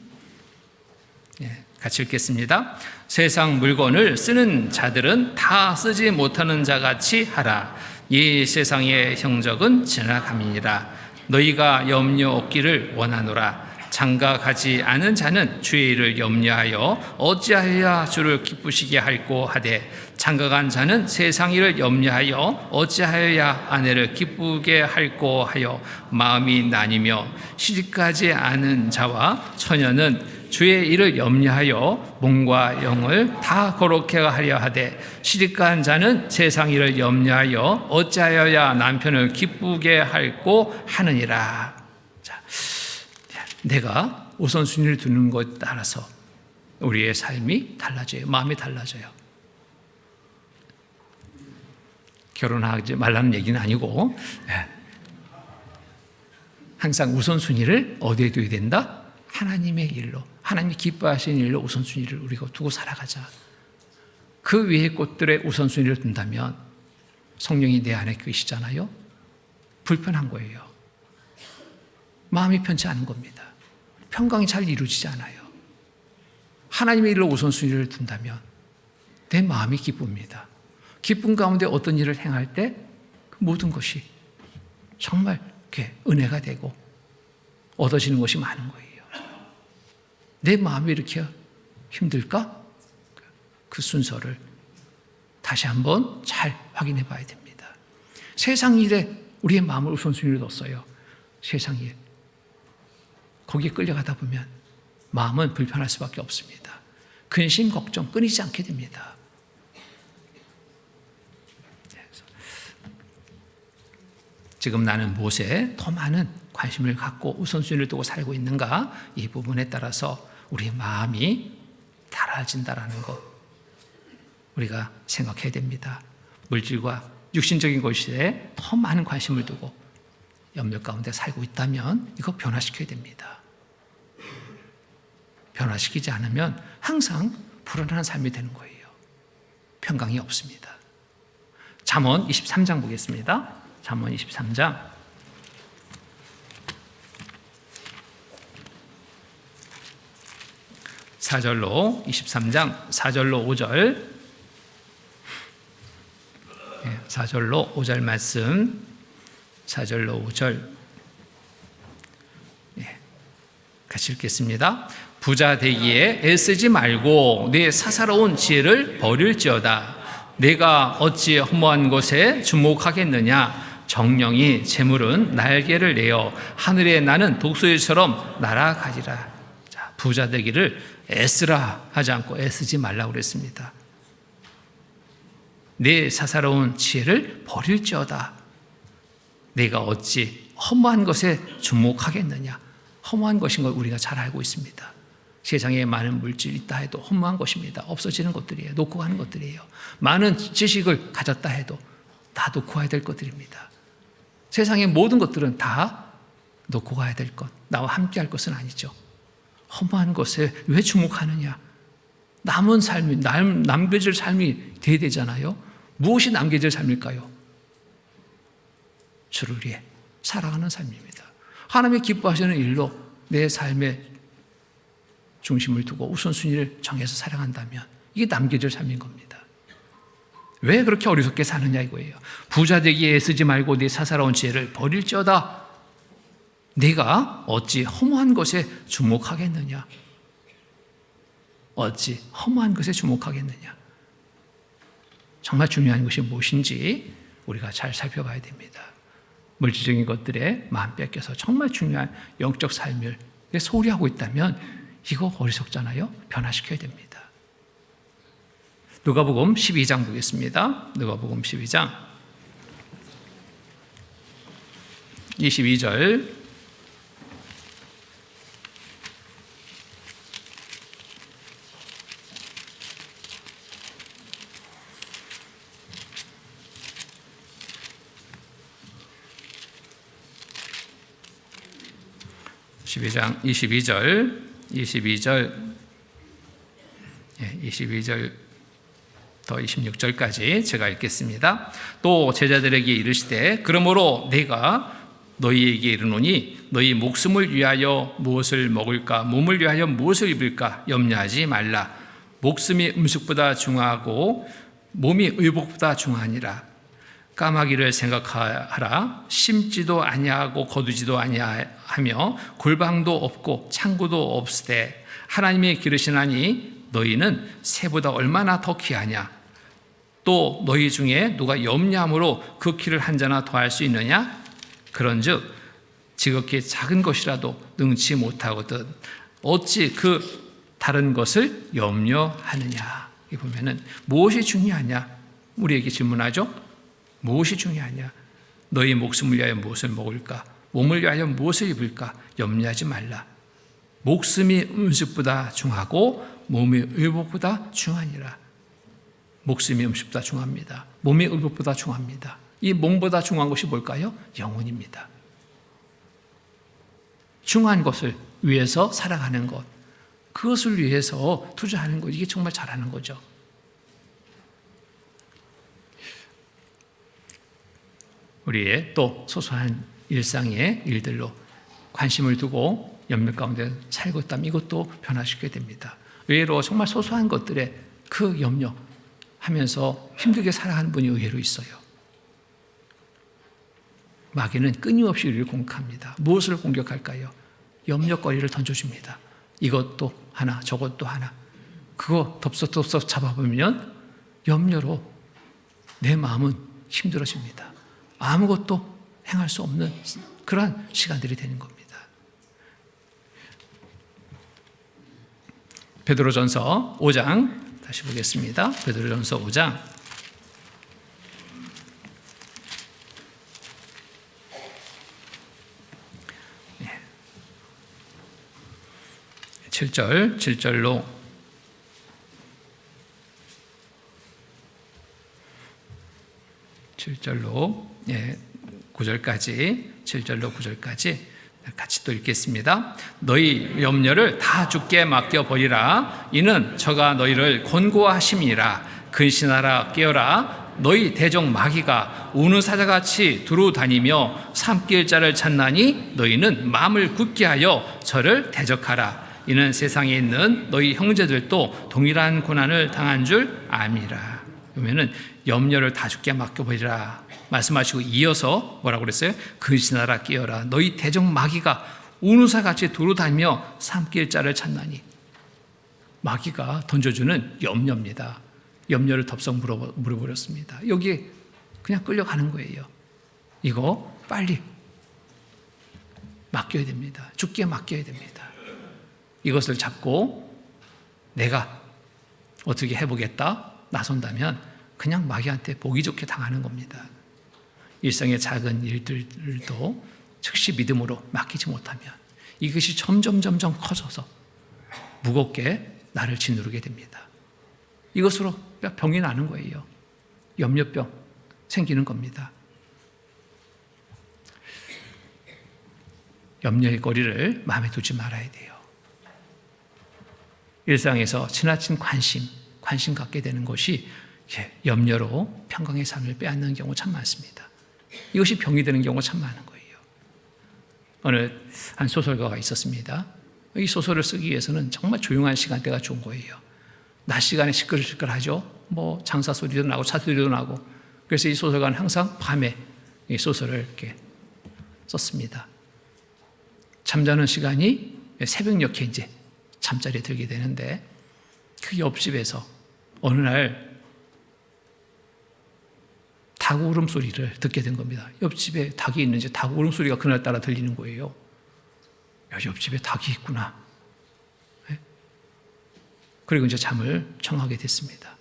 같이 읽겠습니다. 세상 물건을 쓰는 자들은 다 쓰지 못하는 자같이 하라. 이 세상의 형적은 지나감이니라. 너희가 염려 없기를 원하노라. 장가가지 않은 자는 주의 일을 염려하여 어찌하여야 주를 기쁘시게 할꼬 하되, 장가간 자는 세상 일을 염려하여 어찌하여야 아내를 기쁘게 할꼬 하여 마음이 나뉘며, 시집가지 않은 자와 처녀는 주의 일을 염려하여 몸과 영을 다 거룩하게 하려 하되, 시집간 자는 세상 일을 염려하여 어찌하여야 남편을 기쁘게 할꼬 하느니라. 자, 내가 우선순위를 두는 것에 따라서 우리의 삶이 달라져요. 마음이 달라져요. 결혼하지 말라는 얘기는 아니고, 항상 우선순위를 어디에 둬야 된다? 하나님의 일로, 하나님이 기뻐하시는 일로 우선순위를 우리가 두고 살아가자. 그 위의 것들의 우선순위를 둔다면 성령이 내 안에 계시잖아요. 불편한 거예요. 마음이 편치 않은 겁니다. 평강이 잘 이루어지지 않아요. 하나님의 일로 우선순위를 둔다면 내 마음이 기쁩니다. 기쁨 가운데 어떤 일을 행할 때 그 모든 것이 정말 이렇게 은혜가 되고 얻어지는 것이 많은 거예요. 내 마음이 이렇게 힘들까? 그 순서를 다시 한번 잘 확인해 봐야 됩니다. 세상 일에 우리의 마음을 우선순위로 뒀어요. 세상 일. 거기에 끌려가다 보면 마음은 불편할 수밖에 없습니다. 근심, 걱정 끊이지 않게 됩니다. 지금 나는 무엇에 더 많은 관심을 갖고 우선순위를 두고 살고 있는가? 이 부분에 따라서 우리의 마음이 달라진다라는 것 우리가 생각해야 됩니다. 물질과 육신적인 것에 더 많은 관심을 두고 염려 가운데 살고 있다면 이거 변화시켜야 됩니다. 변화시키지 않으면 항상 불안한 삶이 되는 거예요. 평강이 없습니다. 잠언 23장 보겠습니다. 잠언 23장 4절로 23장 4절로 5절 4절로 5절 말씀 4절로 5절 같이 읽겠습니다. 부자 되기에 애쓰지 말고 내 사사로운 지혜를 버릴지어다. 내가 어찌 허무한 것에 주목하겠느냐. 정령이 재물은 날개를 내어 하늘에 나는 독수리처럼 날아가리라. 자, 부자 되기를 애쓰라 하지 않고 애쓰지 말라고 그랬습니다. 내 사사로운 지혜를 버릴지어다. 내가 어찌 허무한 것에 주목하겠느냐. 허무한 것인 걸 우리가 잘 알고 있습니다. 세상에 많은 물질이 있다 해도 허무한 것입니다. 없어지는 것들이에요. 놓고 가는 것들이에요. 많은 지식을 가졌다 해도 다 놓고 가야 될 것들입니다. 세상의 모든 것들은 다 놓고 가야 될 것, 나와 함께 할 것은 아니죠. 허무한 것에 왜 주목하느냐? 남은 삶이, 남겨질 삶이 돼야 되잖아요. 무엇이 남겨질 삶일까요? 주를 위해 살아가는 삶입니다. 하나님이 기뻐하시는 일로 내 삶의 중심을 두고 우선순위를 정해서 살아간다면 이게 남겨질 삶인 겁니다. 왜 그렇게 어리석게 사느냐 이거예요. 부자 되기에 애쓰지 말고 네 사사로운 지혜를 버릴지어다. 네가 어찌 허무한 것에 주목하겠느냐. 어찌 허무한 것에 주목하겠느냐. 정말 중요한 것이 무엇인지 우리가 잘 살펴봐야 됩니다. 물질적인 것들에 마음 뺏겨서 정말 중요한 영적 삶을 소홀히 하고 있다면 이거 어리석잖아요. 변화시켜야 됩니다. 누가복음 12장 보겠습니다. 누가복음 12장 22절 12장 22절 더 26절까지 제가 읽겠습니다. 또 제자들에게 이르시되 그러므로 내가 너희에게 이르노니 너희 목숨을 위하여 무엇을 먹을까 몸을 위하여 무엇을 입을까 염려하지 말라. 목숨이 음식보다 중하고 몸이 의복보다 중하니라. 까마귀를 생각하라. 심지도 아니하고 거두지도 아니하며 골방도 없고 창고도 없으되 하나님이 기르시나니 너희는 새보다 얼마나 더 귀하냐. 또 너희 중에 누가 염려함으로 그 키를 한 자나 더할 수 있느냐. 그런즉 지극히 작은 것이라도 능치 못하거든 어찌 그 다른 것을 염려하느냐. 이 보면은 무엇이 중요하냐 우리에게 질문하죠. 무엇이 중요하냐. 너희 목숨을 위하여 무엇을 먹을까 몸을 위하여 무엇을 입을까 염려하지 말라. 목숨이 음식보다 중하고 몸이 의복보다 중하니라. 목숨이 음식보다 중합니다. 몸이 의복보다 중합니다. 이 몸보다 중요한 것이 뭘까요? 영혼입니다. 중요한 것을 위해서 살아가는 것, 그것을 위해서 투자하는 것, 이게 정말 잘하는 거죠. 우리의 또 소소한 일상의 일들로 관심을 두고 염려 가운데 살고 있다면 이것도 변화시키게 됩니다. 의외로 정말 소소한 것들에 그 염려하면서 힘들게 살아가는 분이 의외로 있어요. 마귀는 끊임없이 우리를 공격합니다. 무엇을 공격할까요? 염려거리를 던져줍니다. 이것도 하나 저것도 하나. 그거 덥석덥석 잡아보면 염려로 내 마음은 힘들어집니다. 아무것도 행할 수 없는 그러한 시간들이 되는 겁니다. 베드로전서 5장 다시 보겠습니다. 베드로전서 5장 7절로 9절까지 같이 또 읽겠습니다. 너희 염려를 다 주께 맡겨버리라. 이는 저가 너희를 권고하심이라. 근신하라 깨어라. 너희 대적 마귀가 우는 사자같이 두루 다니며 삼킬 자를 찾나니 너희는 마음을 굳게 하여 저를 대적하라. 이는 세상에 있는 너희 형제들도 동일한 고난을 당한 줄 암이라. 그러면은 염려를 다 주께 맡겨버리라 말씀하시고 이어서 뭐라고 그랬어요? 근신하라 깨어라. 너희 대적 마귀가 우는 사같이 두루다니며 삼킬 자를 찾나니. 마귀가 던져주는 염려입니다. 염려를 덥석 물어버렸습니다. 여기에 그냥 끌려가는 거예요. 이거 빨리 맡겨야 됩니다. 주께 맡겨야 됩니다. 이것을 잡고 내가 어떻게 해보겠다 나선다면 그냥 마귀한테 보기 좋게 당하는 겁니다. 일상의 작은 일들도 즉시 믿음으로 맡기지 못하면 이것이 점점 커져서 무겁게 나를 짓누르게 됩니다. 이것으로 병이 나는 거예요. 염려병 생기는 겁니다. 염려의 거리를 마음에 두지 말아야 돼요. 일상에서 지나친 관심 갖게 되는 것이 염려로 평강의 삶을 빼앗는 경우 참 많습니다. 이것이 병이 되는 경우가 참 많은 거예요. 어느 한 소설가가 있었습니다. 이 소설을 쓰기 위해서는 정말 조용한 시간대가 좋은 거예요. 낮 시간에 시끌시끌하죠. 뭐 장사 소리도 나고 차 소리도 나고. 그래서 이 소설가는 항상 밤에 이 소설을 이렇게 썼습니다. 잠자는 시간이 새벽녘에 이제 잠자리에 들게 되는데 그 옆집에서 어느 날 닭 울음소리를 듣게 된 겁니다. 옆집에 닭이 있는지 닭 울음소리가 그날따라 들리는 거예요. 야, 옆집에 닭이 있구나. 네? 그리고 이제 잠을 청하게 됐습니다.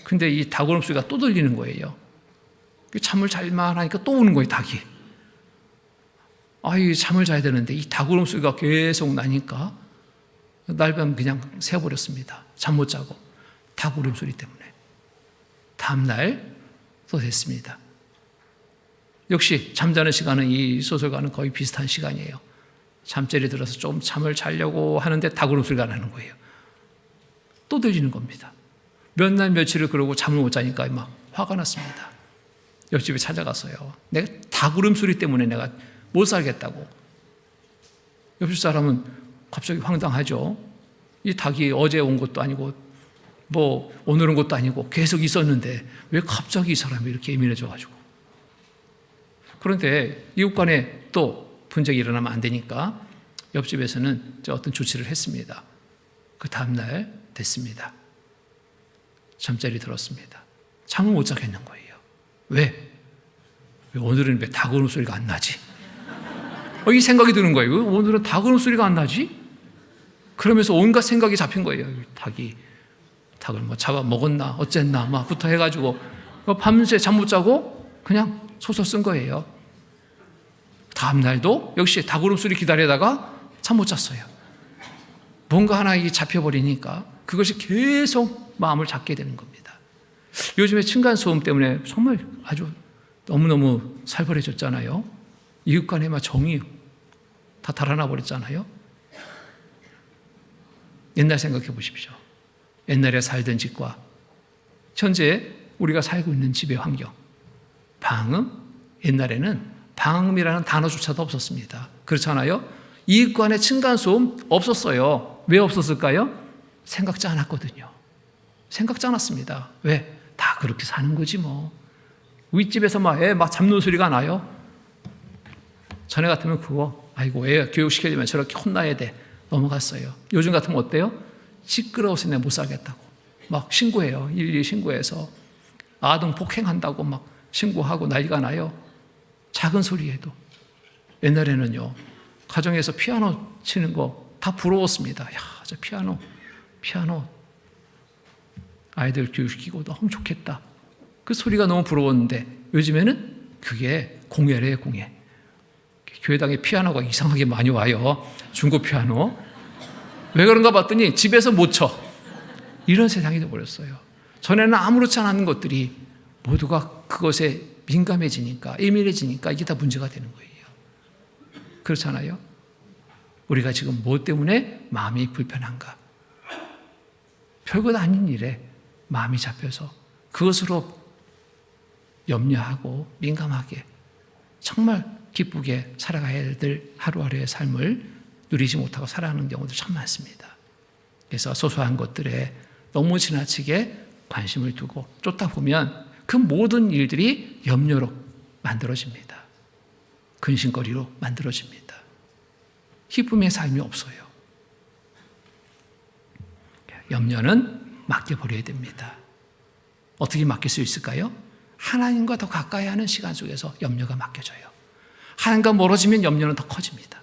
근데 이 닭 울음소리가 또 들리는 거예요. 잠을 잘만 하니까 또 오는 거예요, 닭이. 이 잠을 자야 되는데 이 닭 울음소리가 계속 나니까 날밤 그냥 새어버렸습니다. 잠 못 자고 닭 울음소리 때문에. 다음날 또 됐습니다. 역시 잠자는 시간은 이 소설과는 거의 비슷한 시간이에요. 잠자리에 들어서 좀 잠을 자려고 하는데 닭 울음소리가 나는 거예요. 또 들리는 겁니다. 몇 날 며칠을 그러고 잠을 못 자니까 막 화가 났습니다. 옆집에 찾아갔어요. 내가 닭 울음소리 때문에 내가 못 살겠다고. 옆집 사람은 갑자기 황당하죠. 이 닭이 어제 온 것도 아니고 뭐 오늘 온 것도 아니고 계속 있었는데 왜 갑자기 이 사람이 이렇게 예민해져가지고. 그런데 이웃 간에 또 분쟁이 일어나면 안 되니까 옆집에서는 어떤 조치를 했습니다. 그 다음날 됐습니다. 잠자리 들었습니다. 잠을 못 자겠는 거예요. 왜 오늘은 왜 닭 울음소리가 안 나지? 이 생각이 드는 거예요. 왜 오늘은 닭 울음소리가 안 나지? 그러면서 온갖 생각이 잡힌 거예요. 닭을 뭐 잡아먹었나 어쨌나 막부터 해가지고 밤새 잠 못 자고 그냥 소설 쓴 거예요. 다음 날도 역시 닭 울음소리 기다리다가 잠 못 잤어요. 뭔가 하나 이게 잡혀버리니까 그것이 계속 마음을 잡게 되는 겁니다. 요즘에 층간소음 때문에 정말 아주 너무너무 살벌해졌잖아요. 이웃 간에 막 정이 다 달아나 버렸잖아요. 옛날 생각해 보십시오. 옛날에 살던 집과 현재 우리가 살고 있는 집의 환경. 방음? 옛날에는 방음이라는 단어조차도 없었습니다. 그렇잖아요? 이웃 간의 층간소음 없었어요. 왜 없었을까요? 생각지 않았거든요. 생각지 않았습니다. 왜? 다 그렇게 사는 거지 뭐. 윗집에서 애 막 잡는 소리가 나요. 전에 같으면 그거 아이고 애 교육시키려면 저렇게 혼나야 돼. 넘어갔어요. 요즘 같으면 어때요? 시끄러워서 내가 못 살겠다고 막 신고해요. 112 신고해서 아동 폭행한다고 막 신고하고 난리가 나요. 작은 소리에도. 옛날에는요 가정에서 피아노 치는 거 다 부러웠습니다. 야, 저 피아노 아이들 교육시키고 너무 좋겠다. 그 소리가 너무 부러웠는데 요즘에는 그게 공예래요, 공예. 교회당에 피아노가 이상하게 많이 와요. 중고 피아노. 왜 그런가 봤더니 집에서 못 쳐. 이런 세상이 되어버렸어요. 전에는 아무렇지 않은 것들이 모두가 그것에 민감해지니까, 예민해지니까 이게 다 문제가 되는 거예요. 그렇잖아요? 우리가 지금 무엇 때문에 마음이 불편한가? 별것 아닌 일에 마음이 잡혀서 그것으로 염려하고 민감하게 정말 기쁘게 살아가야 될 하루하루의 삶을 누리지 못하고 살아가는 경우도 참 많습니다. 그래서 소소한 것들에 너무 지나치게 관심을 두고 쫓다 보면 그 모든 일들이 염려로 만들어집니다. 근심거리로 만들어집니다. 기쁨의 삶이 없어요. 염려는 맡겨버려야 됩니다. 어떻게 맡길 수 있을까요? 하나님과 더 가까이 하는 시간 속에서 염려가 맡겨져요. 하나님과 멀어지면 염려는 더 커집니다.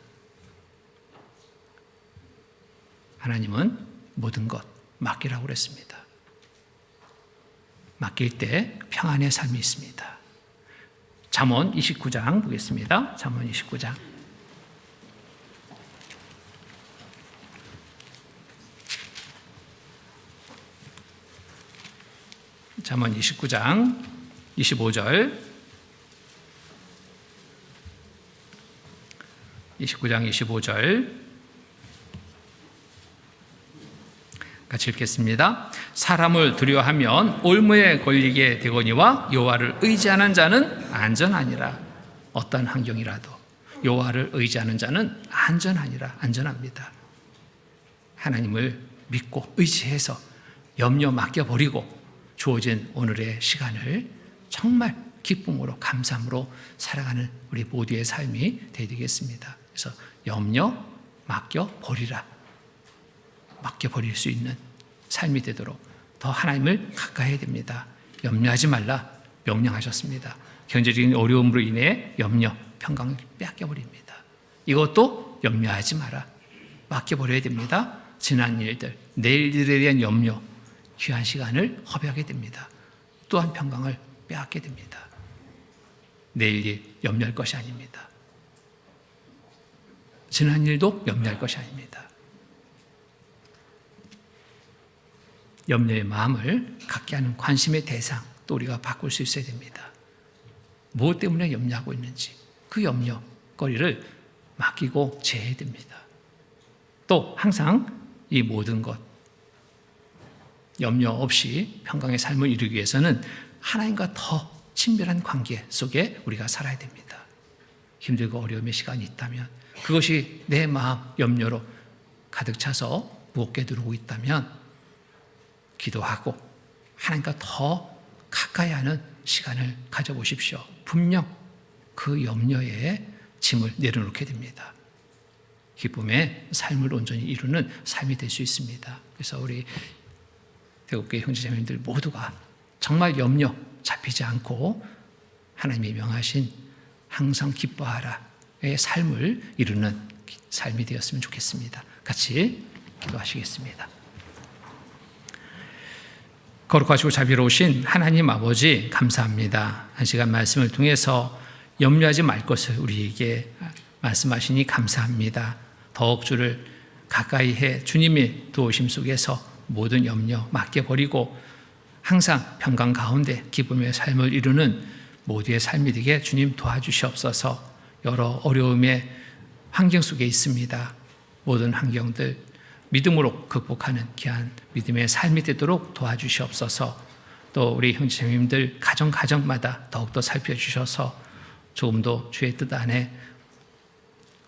하나님은 모든 것 맡기라고 그랬습니다. 맡길 때 평안의 삶이 있습니다. 잠언 29장 보겠습니다. 잠언 29장. 잠언 29장 25절 29장 25절 같이 읽겠습니다. 사람을 두려워하면 올무에 걸리게 되거니와 여호와를 의지하는 자는 안전하니라. 어떤 환경이라도 여호와를 의지하는 자는 안전합니다. 하나님을 믿고 의지해서 염려 맡겨버리고 주어진 오늘의 시간을 정말 기쁨으로 감사함으로 살아가는 우리 모두의 삶이 되겠습니다. 그래서 염려 맡겨버리라. 맡겨버릴 수 있는 삶이 되도록 더 하나님을 가까이 해야 됩니다. 염려하지 말라 명령하셨습니다. 경제적인 어려움으로 인해 염려, 평강을 빼앗겨버립니다. 이것도 염려하지 마라. 맡겨버려야 됩니다. 지난 일들, 내일들에 대한 염려, 귀한 시간을 허비하게 됩니다. 또한 평강을 빼앗게 됩니다. 내일 일 염려할 것이 아닙니다. 지난 일도 염려할 것이 아닙니다. 염려의 마음을 갖게 하는 관심의 대상 또 우리가 바꿀 수 있어야 됩니다. 무엇 때문에 염려하고 있는지 그 염려거리를 맡기고 제해야 됩니다. 또 항상 이 모든 것 염려 없이 평강의 삶을 이루기 위해서는 하나님과 더 친밀한 관계 속에 우리가 살아야 됩니다. 힘들고 어려움의 시간이 있다면, 그것이 내 마음 염려로 가득 차서 무겁게 누르고 있다면 기도하고 하나님과 더 가까이 하는 시간을 가져보십시오. 분명 그 염려에 짐을 내려놓게 됩니다. 기쁨의 삶을 온전히 이루는 삶이 될 수 있습니다. 그래서 우리 대국교회 형제자매님들 모두가 정말 염려 잡히지 않고 하나님이 명하신 항상 기뻐하라의 삶을 이루는 삶이 되었으면 좋겠습니다. 같이 기도하시겠습니다. 거룩하시고 자비로우신 하나님 아버지, 감사합니다. 한 시간 말씀을 통해서 염려하지 말 것을 우리에게 말씀하시니 감사합니다. 더욱 주를 가까이 해 주님의 도우심 속에서 모든 염려 맡겨버리고 항상 평강 가운데 기쁨의 삶을 이루는 모두의 삶이 되게 주님 도와주시옵소서. 여러 어려움의 환경 속에 있습니다. 모든 환경들 믿음으로 극복하는 귀한 믿음의 삶이 되도록 도와주시옵소서. 또 우리 형제자매님들 가정마다 더욱더 살펴주셔서 조금도 주의 뜻 안에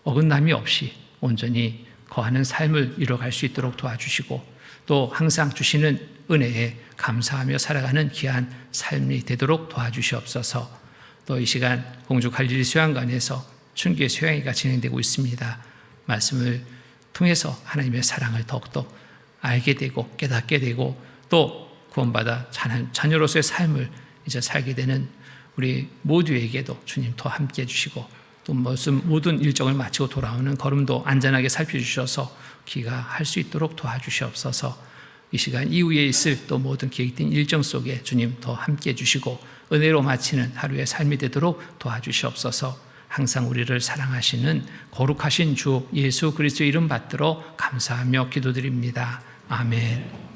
어긋남이 없이 온전히 거하는 삶을 이뤄갈 수 있도록 도와주시고, 또 항상 주시는 은혜에 감사하며 살아가는 귀한 삶이 되도록 도와주시옵소서. 또 이 시간 공주 갈릴리 수양관에서 춘기의 수양회가 진행되고 있습니다. 말씀을 통해서 하나님의 사랑을 더욱더 알게 되고 깨닫게 되고, 또 구원받아 자녀로서의 삶을 이제 살게 되는 우리 모두에게도 주님 더 함께 해주시고, 또 모든 일정을 마치고 돌아오는 걸음도 안전하게 살펴주셔서 귀가할 수 있도록 도와주시옵소서. 이 시간 이후에 있을 또 모든 계획된 일정 속에 주님 더 함께 해주시고 은혜로 마치는 하루의 삶이 되도록 도와주시옵소서. 항상 우리를 사랑하시는 거룩하신 주 예수 그리스도의 이름 받들어 감사하며 기도드립니다. 아멘.